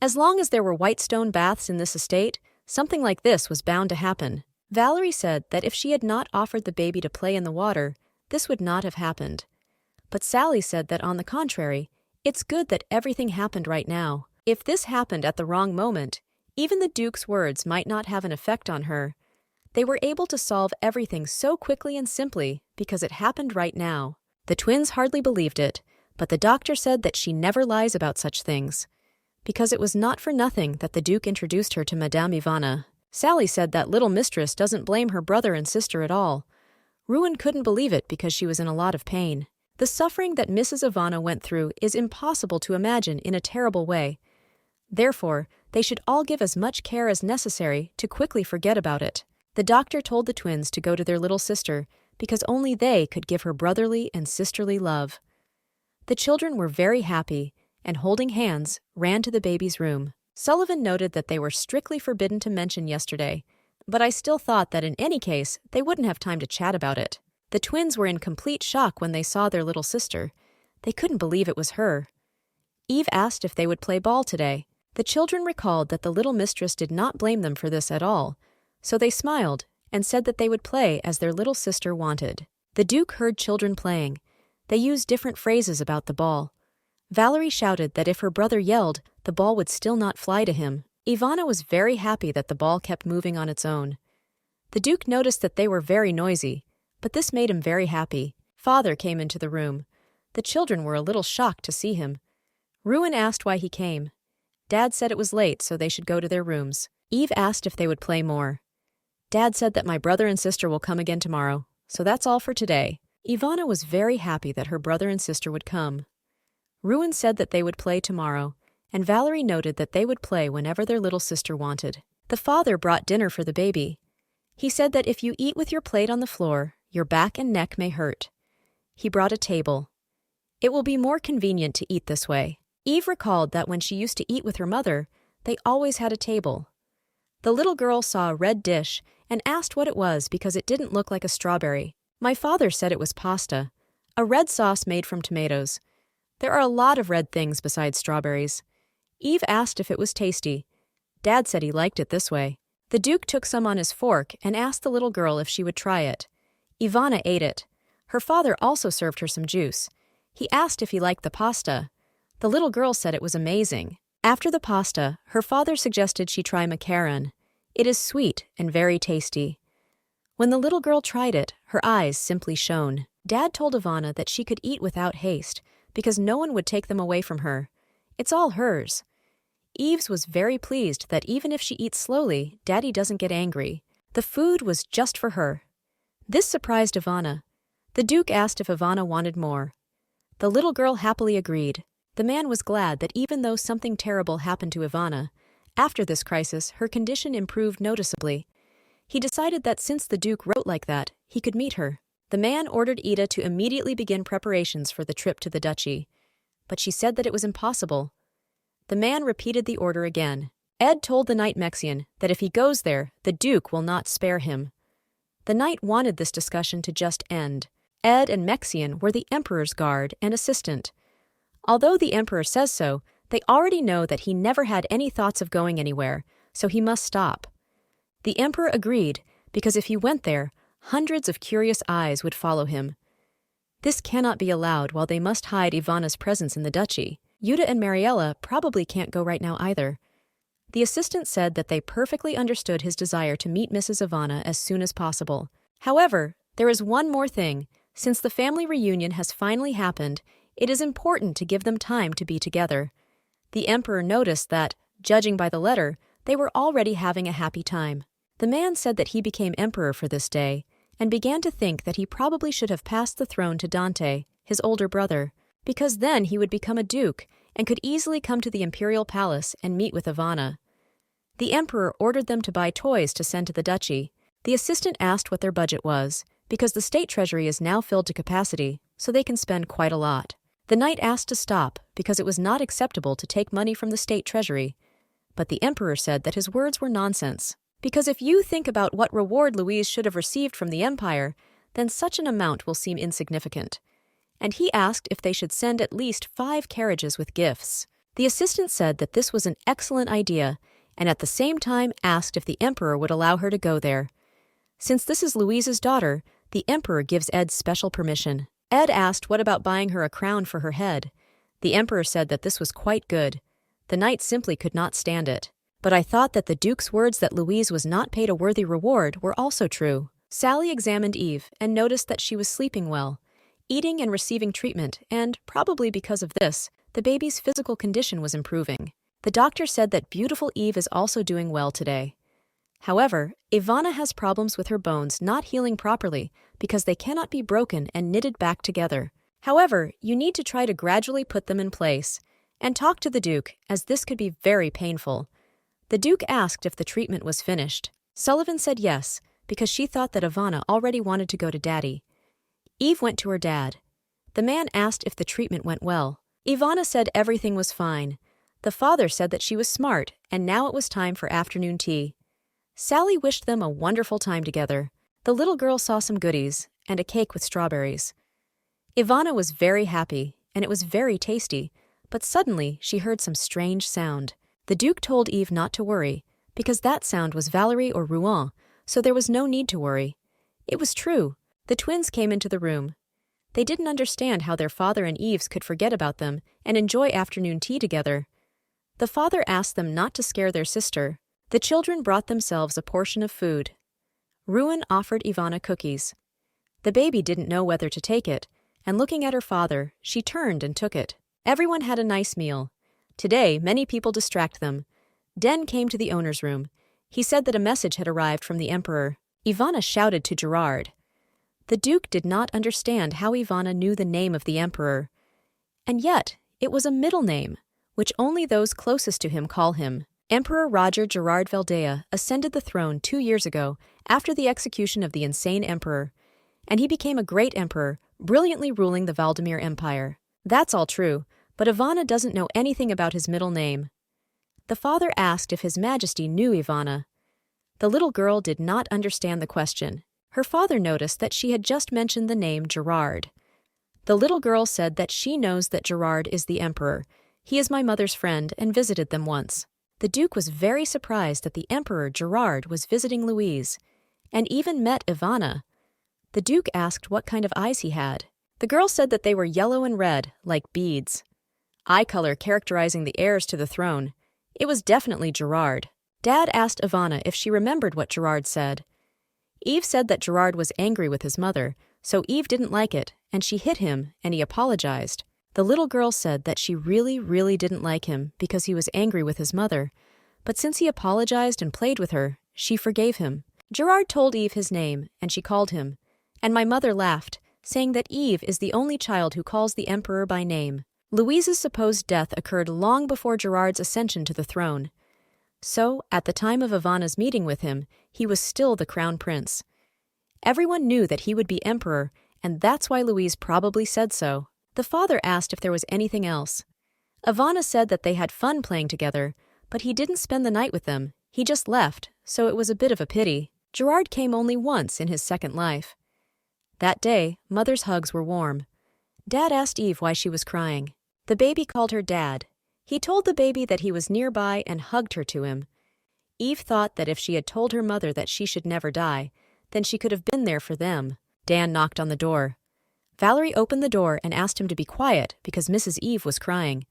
As long as there were white stone baths in this estate, something like this was bound to happen. Valerie said that if she had not offered the baby to play in the water, this would not have happened. But Sally said that on the contrary, it's good that everything happened right now. If this happened at the wrong moment, even the Duke's words might not have an effect on her. They were able to solve everything so quickly and simply because it happened right now. The twins hardly believed it, but the doctor said that she never lies about such things, because it was not for nothing that the Duke introduced her to Madame Ivana. Sally said that little mistress doesn't blame her brother and sister at all. Ruin couldn't believe it because she was in a lot of pain. The suffering that Mrs. Ivana went through is impossible to imagine in a terrible way. Therefore, they should all give as much care as necessary to quickly forget about it. The doctor told the twins to go to their little sister because only they could give her brotherly and sisterly love. The children were very happy and, holding hands, ran to the baby's room. Sullivan noted that they were strictly forbidden to mention yesterday, but I still thought that in any case they wouldn't have time to chat about it. The twins were in complete shock when they saw their little sister. They couldn't believe it was her. Eve asked if they would play ball today. The children recalled that the little mistress did not blame them for this at all, so they smiled and said that they would play as their little sister wanted. The Duke heard children playing. They used different phrases about the ball. Valerie shouted that if her brother yelled, the ball would still not fly to him. Ivana was very happy that the ball kept moving on its own. The Duke noticed that they were very noisy, but this made him very happy. Father came into the room. The children were a little shocked to see him. Ruin asked why he came. Dad said it was late, so they should go to their rooms. Eve asked if they would play more. Dad said that my brother and sister will come again tomorrow, so that's all for today. Ivana was very happy that her brother and sister would come. Ruin said that they would play tomorrow, and Valerie noted that they would play whenever their little sister wanted. The father brought dinner for the baby. He said that if you eat with your plate on the floor, your back and neck may hurt. He brought a table. It will be more convenient to eat this way. Eve recalled that when she used to eat with her mother, they always had a table. The little girl saw a red dish and asked what it was because it didn't look like a strawberry. My father said it was pasta, a red sauce made from tomatoes. There are a lot of red things besides strawberries. Eve asked if it was tasty. Dad said he liked it this way. The Duke took some on his fork and asked the little girl if she would try it. Ivana ate it. Her father also served her some juice. He asked if he liked the pasta. The little girl said it was amazing. After the pasta, her father suggested she try macaron. It is sweet and very tasty. When the little girl tried it, her eyes simply shone. Dad told Ivana that she could eat without haste, because no one would take them away from her. It's all hers. Eves was very pleased that even if she eats slowly, Daddy doesn't get angry. The food was just for her. This surprised Ivana. The Duke asked if Ivana wanted more. The little girl happily agreed. The man was glad that even though something terrible happened to Ivana, after this crisis, her condition improved noticeably. He decided that since the Duke wrote like that, he could meet her. The man ordered Ida to immediately begin preparations for the trip to the duchy, but she said that it was impossible. The man repeated the order again. Ed told the knight Mexian that if he goes there, the Duke will not spare him. The knight wanted this discussion to just end. Ed and Mexian were the Emperor's guard and assistant. Although the Emperor says so, They already know that he never had any thoughts of going anywhere, so he must stop. The emperor agreed, because if he went there, hundreds of curious eyes would follow him. This cannot be allowed while they must hide Ivana's presence in the duchy. Yuta and Mariella probably can't go right now either. The assistant said that they perfectly understood his desire to meet Mrs. Ivana as soon as possible. However, there is one more thing. Since the family reunion has finally happened, it is important to give them time to be together. The emperor noticed that, judging by the letter, they were already having a happy time. The man said that he became emperor for this day, and began to think that he probably should have passed the throne to Dante, his older brother, because then he would become a duke and could easily come to the imperial palace and meet with Ivana. The emperor ordered them to buy toys to send to the duchy. The assistant asked what their budget was, because the state treasury is now filled to capacity, so they can spend quite a lot. The knight asked to stop because it was not acceptable to take money from the state treasury, but the emperor said that his words were nonsense. Because if you think about what reward Louise should have received from the empire, then such an amount will seem insignificant. And he asked if they should send at least 5 carriages with gifts. The assistant said that this was an excellent idea, and at the same time asked if the emperor would allow her to go there. Since this is Louise's daughter, the emperor gives Ed special permission. Ed asked what about buying her a crown for her head. The emperor said that this was quite good. The knight simply could not stand it. But I thought that the duke's words that Louise was not paid a worthy reward were also true. Sally examined Eve and noticed that she was sleeping well, eating and receiving treatment, and, probably because of this, the baby's physical condition was improving. The doctor said that beautiful Eve is also doing well today. However, Ivana has problems with her bones not healing properly because they cannot be broken and knitted back together. However, you need to try to gradually put them in place, and talk to the Duke, as this could be very painful. The Duke asked if the treatment was finished. Sullivan said yes, because she thought that Ivana already wanted to go to Daddy. Eve went to her dad. The man asked if the treatment went well. Ivana said everything was fine. The father said that she was smart, and now it was time for afternoon tea. Sally wished them a wonderful time together. The little girl saw some goodies, and a cake with strawberries. Ivana was very happy, and it was very tasty, but suddenly she heard some strange sound. The Duke told Eve not to worry, because that sound was Valerie or Rouen, so there was no need to worry. It was true. The twins came into the room. They didn't understand how their father and Eve's could forget about them and enjoy afternoon tea together. The father asked them not to scare their sister. The children brought themselves a portion of food. Rouen offered Ivana cookies. The baby didn't know whether to take it, and looking at her father, she turned and took it. Everyone had a nice meal. Today, many people distract them. Den came to the owner's room. He said that a message had arrived from the emperor. Ivana shouted to Gerard. The Duke did not understand how Ivana knew the name of the emperor. And yet, it was a middle name, which only those closest to him call him. Emperor Roger Gerard Valdea ascended the throne 2 years ago after the execution of the insane emperor, and he became a great emperor, brilliantly ruling the Valdemir Empire. That's all true, but Ivana doesn't know anything about his middle name. The father asked if His Majesty knew Ivana. The little girl did not understand the question. Her father noticed that she had just mentioned the name Gerard. The little girl said that she knows that Gerard is the emperor. He is my mother's friend and visited them once. The Duke was very surprised that the Emperor Gerard was visiting Louise, and even met Ivana. The Duke asked what kind of eyes he had. The girl said that they were yellow and red, like beads. Eye color characterizing the heirs to the throne. It was definitely Gerard. Dad asked Ivana if she remembered what Gerard said. Eve said that Gerard was angry with his mother, so Eve didn't like it, and she hit him, and he apologized. The little girl said that she really didn't like him because he was angry with his mother, but since he apologized and played with her, she forgave him. Gerard told Eve his name, and she called him, and my mother laughed, saying that Eve is the only child who calls the emperor by name. Louise's supposed death occurred long before Gerard's ascension to the throne. So, at the time of Ivana's meeting with him, he was still the crown prince. Everyone knew that he would be emperor, and that's why Louise probably said so. The father asked if there was anything else. Ivana said that they had fun playing together, but he didn't spend the night with them. He just left, so it was a bit of a pity. Gerard came only once in his second life. That day, Mother's hugs were warm. Dad asked Eve why she was crying. The baby called her Dad. He told the baby that he was nearby and hugged her to him. Eve thought that if she had told her mother that she should never die, then she could have been there for them. Dan knocked on the door. Valerie opened the door and asked him to be quiet because Mrs. Eve was crying.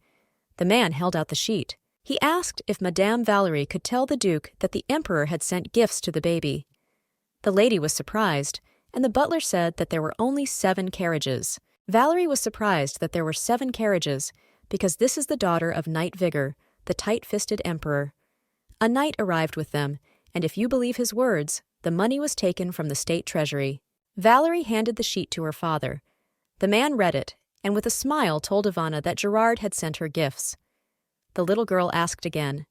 The man held out the sheet. He asked if Madame Valerie could tell the Duke that the Emperor had sent gifts to the baby. The lady was surprised, and the butler said that there were only 7 carriages. Valerie was surprised that there were 7 carriages because this is the daughter of Knight Vigor, the tight-fisted emperor. A knight arrived with them, and if you believe his words, the money was taken from the state treasury. Valerie handed the sheet to her father. The man read it, and with a smile told Ivana that Gerard had sent her gifts. The little girl asked again.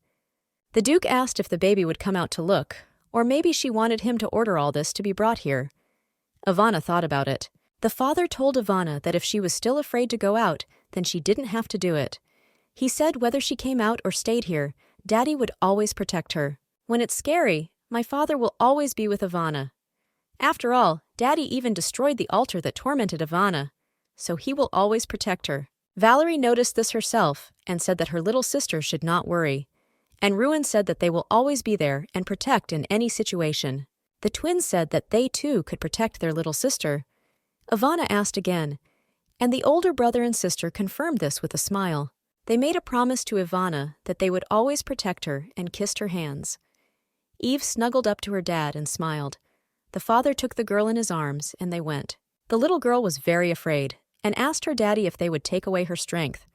The Duke asked if the baby would come out to look, or maybe she wanted him to order all this to be brought here. Ivana thought about it. The father told Ivana that if she was still afraid to go out, then she didn't have to do it. He said whether she came out or stayed here, Daddy would always protect her. When it's scary, my father will always be with Ivana. After all, Daddy even destroyed the altar that tormented Ivana, so he will always protect her. Valerie noticed this herself and said that her little sister should not worry. And Ruin said that they will always be there and protect in any situation. The twins said that they too could protect their little sister. Ivana asked again, and the older brother and sister confirmed this with a smile. They made a promise to Ivana that they would always protect her and kissed her hands. Eve snuggled up to her dad and smiled. The father took the girl in his arms and they went. The little girl was very afraid and asked her daddy if they would take away her strength.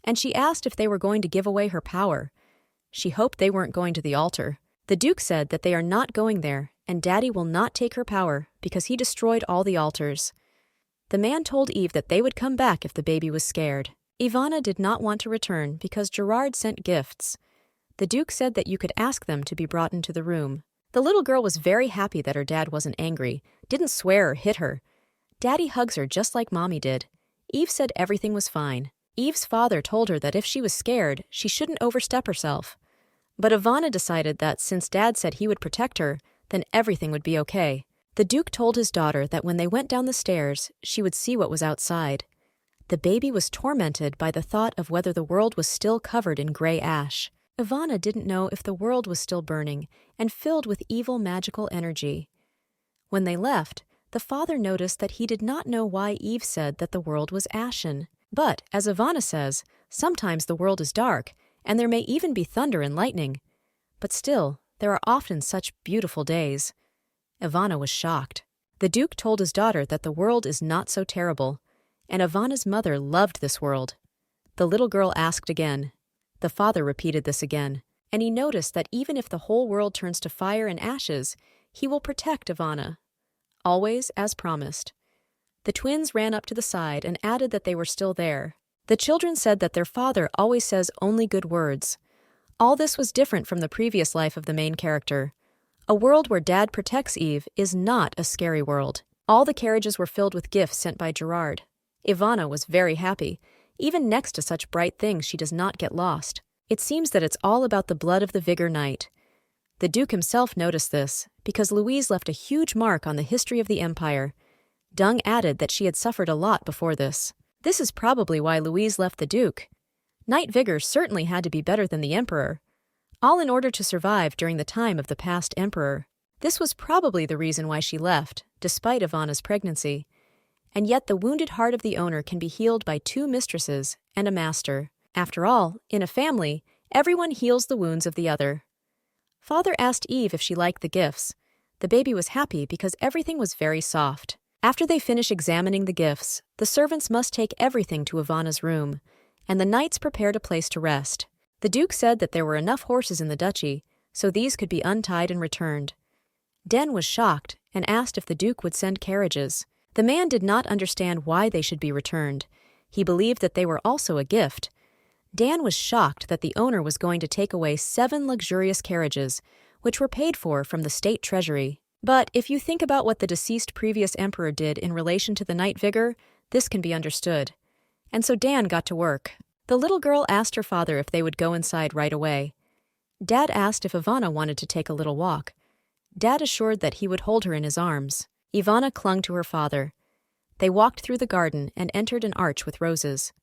And she asked if they were going to give away her power. She hoped they weren't going to the altar. The Duke said that they are not going there and Daddy will not take her power because he destroyed all the altars. The man told Eve that they would come back if the baby was scared. Ivana did not want to return because Gerard sent gifts. The Duke said that you could ask them to be brought into the room. The little girl was very happy that her dad wasn't angry, didn't swear or hit her. Daddy hugs her just like Mommy did. Eve said everything was fine. Eve's father told her that if she was scared, she shouldn't overstep herself. But Ivana decided that since Dad said he would protect her, then everything would be okay. The Duke told his daughter that when they went down the stairs, she would see what was outside. The baby was tormented by the thought of whether the world was still covered in gray ash. Ivana didn't know if the world was still burning and filled with evil magical energy. When they left, the father noticed that he did not know why Eve said that the world was ashen. But, as Ivana says, sometimes the world is dark, and there may even be thunder and lightning. But still, there are often such beautiful days. Ivana was shocked. The Duke told his daughter that the world is not so terrible, and Ivana's mother loved this world. The little girl asked again. The father repeated this again, and he noticed that even if the whole world turns to fire and ashes, he will protect Ivana. Always as promised. The twins ran up to the side and added that they were still there. The children said that their father always says only good words. All this was different from the previous life of the main character. A world where Dad protects Eve is not a scary world. All the carriages were filled with gifts sent by Gerard. Ivana was very happy. Even next to such bright things, she does not get lost. It seems that it's all about the blood of the Vigor Knight. The Duke himself noticed this, because Louise left a huge mark on the history of the Empire. Dung added that she had suffered a lot before this. This is probably why Louise left the Duke. Knight Vigor certainly had to be better than the Emperor, all in order to survive during the time of the past Emperor. This was probably the reason why she left, despite Ivana's pregnancy. And yet the wounded heart of the owner can be healed by 2 mistresses and a master. After all, in a family, everyone heals the wounds of the other. Father asked Eve if she liked the gifts. The baby was happy because everything was very soft. After they finish examining the gifts, the servants must take everything to Ivana's room, and the knights prepared a place to rest. The Duke said that there were enough horses in the duchy, so these could be untied and returned. Den was shocked and asked if the Duke would send carriages. The man did not understand why they should be returned. He believed that they were also a gift. Dan was shocked that the owner was going to take away 7 luxurious carriages, which were paid for from the state treasury. But if you think about what the deceased previous emperor did in relation to the Knight Vigor, this can be understood. And so Dan got to work. The little girl asked her father if they would go inside right away. Dad asked if Ivana wanted to take a little walk. Dad assured that he would hold her in his arms. Ivana clung to her father. They walked through the garden and entered an arch with roses.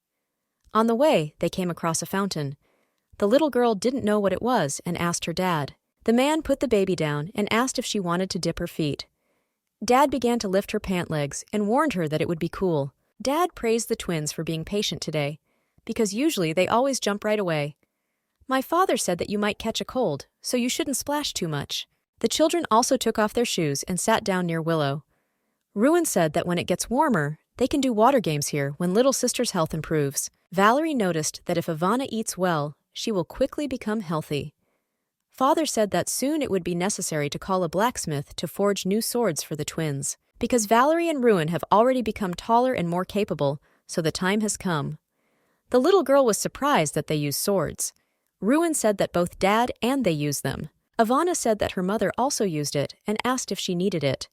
On the way, they came across a fountain. The little girl didn't know what it was and asked her dad. The man put the baby down and asked if she wanted to dip her feet. Dad began to lift her pant legs and warned her that it would be cool. Dad praised the twins for being patient today, because usually they always jump right away. My father said that you might catch a cold, so you shouldn't splash too much. The children also took off their shoes and sat down near Willow. Ruin said that when it gets warmer, they can do water games here when little sister's health improves. Valerie noticed that if Ivana eats well, she will quickly become healthy. Father said that soon it would be necessary to call a blacksmith to forge new swords for the twins, because Valerie and Ruin have already become taller and more capable, so the time has come. The little girl was surprised that they use swords. Ruin said that both Dad and they use them. Ivana said that her mother also used it and asked if she needed it.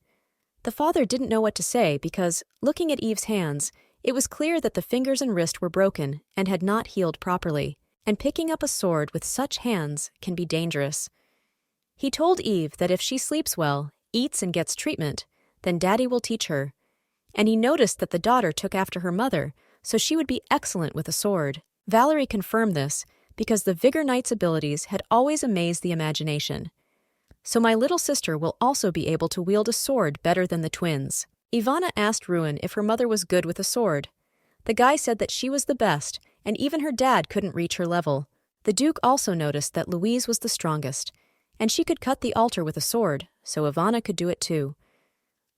The father didn't know what to say because, looking at Eve's hands, it was clear that the fingers and wrist were broken and had not healed properly, and picking up a sword with such hands can be dangerous. He told Eve that if she sleeps well, eats and gets treatment, then Daddy will teach her. And he noticed that the daughter took after her mother, so she would be excellent with a sword. Valerie confirmed this because the Vigor Knight's abilities had always amazed the imagination. So my little sister will also be able to wield a sword better than the twins. Ivana asked Ruin if her mother was good with a sword. The guy said that she was the best, and even her dad couldn't reach her level. The Duke also noticed that Louise was the strongest, and she could cut the altar with a sword, so Ivana could do it too.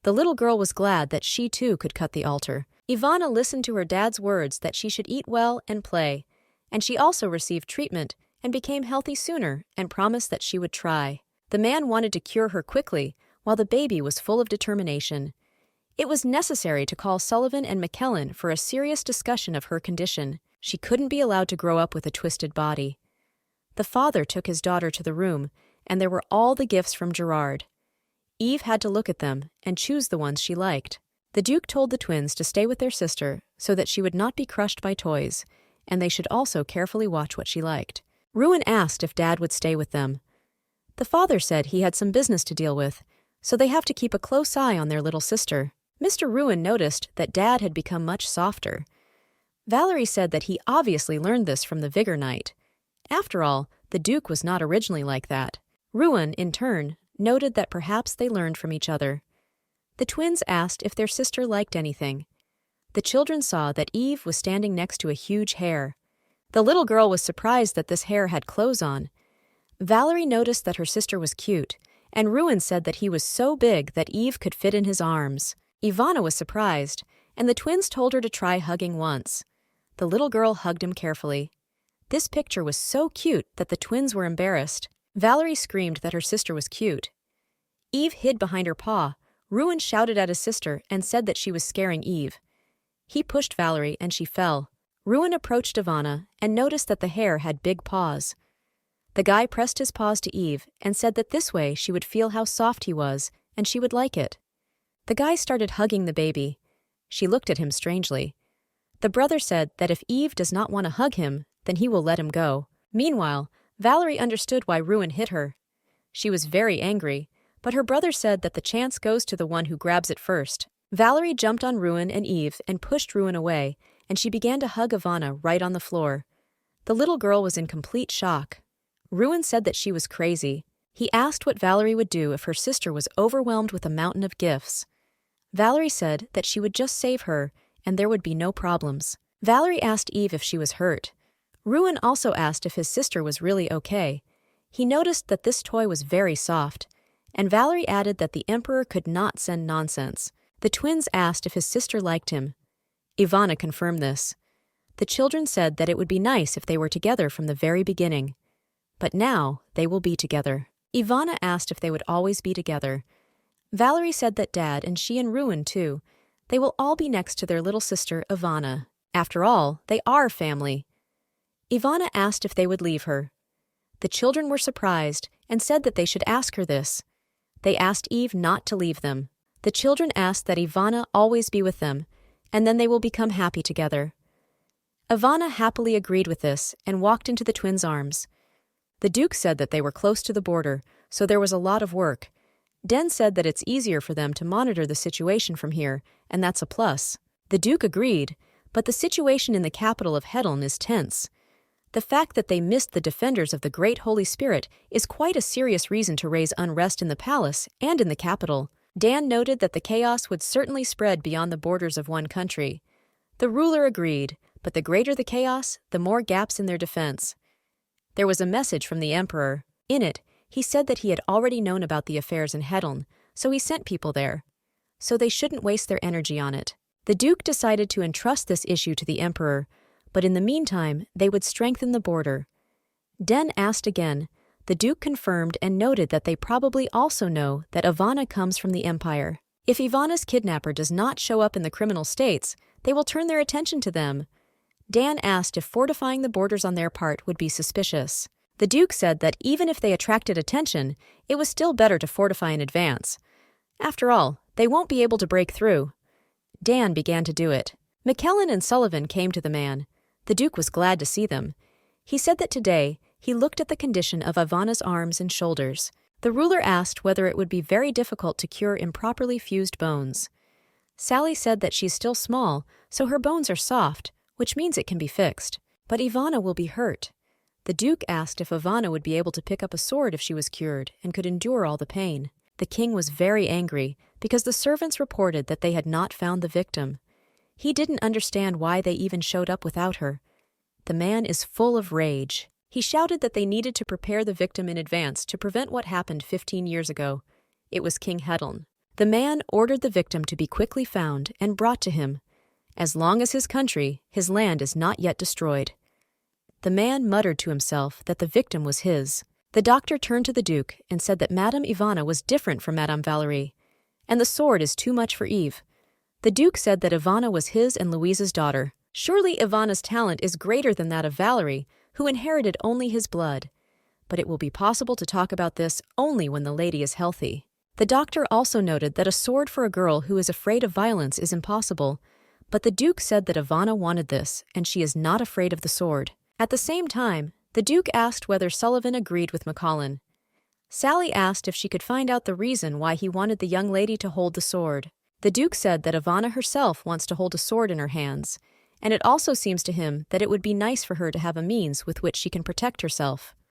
The little girl was glad that she too could cut the altar. Ivana listened to her dad's words that she should eat well and play, and she also received treatment and became healthy sooner and promised that she would try. The man wanted to cure her quickly, while the baby was full of determination. It was necessary to call Sullivan and McKellen for a serious discussion of her condition. She couldn't be allowed to grow up with a twisted body. The father took his daughter to the room, and there were all the gifts from Gerard. Eve had to look at them and choose the ones she liked. The Duke told the twins to stay with their sister so that she would not be crushed by toys, and they should also carefully watch what she liked. Ruin asked if Dad would stay with them. The father said he had some business to deal with, so they have to keep a close eye on their little sister. Mr. Ruin noticed that Dad had become much softer. Valerie said that he obviously learned this from the Vigor Knight. After all, the Duke was not originally like that. Ruin, in turn, noted that perhaps they learned from each other. The twins asked if their sister liked anything. The children saw that Eve was standing next to a huge hare. The little girl was surprised that this hare had clothes on. Valerie noticed that her sister was cute, and Ruin said that he was so big that Eve could fit in his arms. Ivana was surprised, and the twins told her to try hugging once. The little girl hugged him carefully. This picture was so cute that the twins were embarrassed. Valerie screamed that her sister was cute. Eve hid behind her paw. Ruin shouted at his sister and said that she was scaring Eve. He pushed Valerie and she fell. Ruin approached Ivana and noticed that the hare had big paws. The guy pressed his paws to Eve and said that this way she would feel how soft he was and she would like it. The guy started hugging the baby. She looked at him strangely. The brother said that if Eve does not want to hug him, then he will let him go. Meanwhile, Valerie understood why Ruin hit her. She was very angry, but her brother said that the chance goes to the one who grabs it first. Valerie jumped on Ruin and Eve and pushed Ruin away, and she began to hug Ivana right on the floor. The little girl was in complete shock. Ruin said that she was crazy. He asked what Valerie would do if her sister was overwhelmed with a mountain of gifts. Valerie said that she would just save her, and there would be no problems. Valerie asked Eve if she was hurt. Ruin also asked if his sister was really okay. He noticed that this toy was very soft, and Valerie added that the Emperor could not send nonsense. The twins asked if his sister liked him. Ivana confirmed this. The children said that it would be nice if they were together from the very beginning. But now they will be together. Ivana asked if they would always be together. Valerie said that Dad and she and Ruin too. They will all be next to their little sister, Ivana. After all, they are family. Ivana asked if they would leave her. The children were surprised and said that they should ask her this. They asked Eve not to leave them. The children asked that Ivana always be with them, and then they will become happy together. Ivana happily agreed with this and walked into the twins' arms. The Duke said that they were close to the border, so there was a lot of work. Den said that it's easier for them to monitor the situation from here, and that's a plus. The Duke agreed, but the situation in the capital of Hedln is tense. The fact that they missed the defenders of the great Holy Spirit is quite a serious reason to raise unrest in the palace and in the capital. Dan noted that the chaos would certainly spread beyond the borders of one country. The ruler agreed, but the greater the chaos, the more gaps in their defense. There was a message from the emperor. In it, he said that he had already known about the affairs in Hedln, so he sent people there. So they shouldn't waste their energy on it. The duke decided to entrust this issue to the emperor, but in the meantime, they would strengthen the border. Den asked again. The duke confirmed and noted that they probably also know that Ivana comes from the empire. If Ivana's kidnapper does not show up in the criminal states, they will turn their attention to them. Dan asked if fortifying the borders on their part would be suspicious. The duke said that even if they attracted attention, it was still better to fortify in advance. After all, they won't be able to break through. Dan began to do it. McKellen and Sullivan came to the man. The duke was glad to see them. He said that today, he looked at the condition of Ivana's arms and shoulders. The ruler asked whether it would be very difficult to cure improperly fused bones. Sally said that she's still small, so her bones are soft, which means it can be fixed. But Ivana will be hurt. The duke asked if Ivana would be able to pick up a sword if she was cured and could endure all the pain. The king was very angry because the servants reported that they had not found the victim. He didn't understand why they even showed up without her. The man is full of rage. He shouted that they needed to prepare the victim in advance to prevent what happened 15 years ago. It was King Hedln. The man ordered the victim to be quickly found and brought to him. As long as his country, his land is not yet destroyed. The man muttered to himself that the victim was his. The doctor turned to the duke and said that Madame Ivana was different from Madame Valerie, and the sword is too much for Eve. The duke said that Ivana was his and Louise's daughter. Surely Ivana's talent is greater than that of Valerie, who inherited only his blood. But it will be possible to talk about this only when the lady is healthy. The doctor also noted that a sword for a girl who is afraid of violence is impossible, but the duke said that Ivana wanted this, and she is not afraid of the sword. At the same time, the duke asked whether Sullivan agreed with McCollin. Sally asked if she could find out the reason why he wanted the young lady to hold the sword. The duke said that Ivana herself wants to hold a sword in her hands, and it also seems to him that it would be nice for her to have a means with which she can protect herself.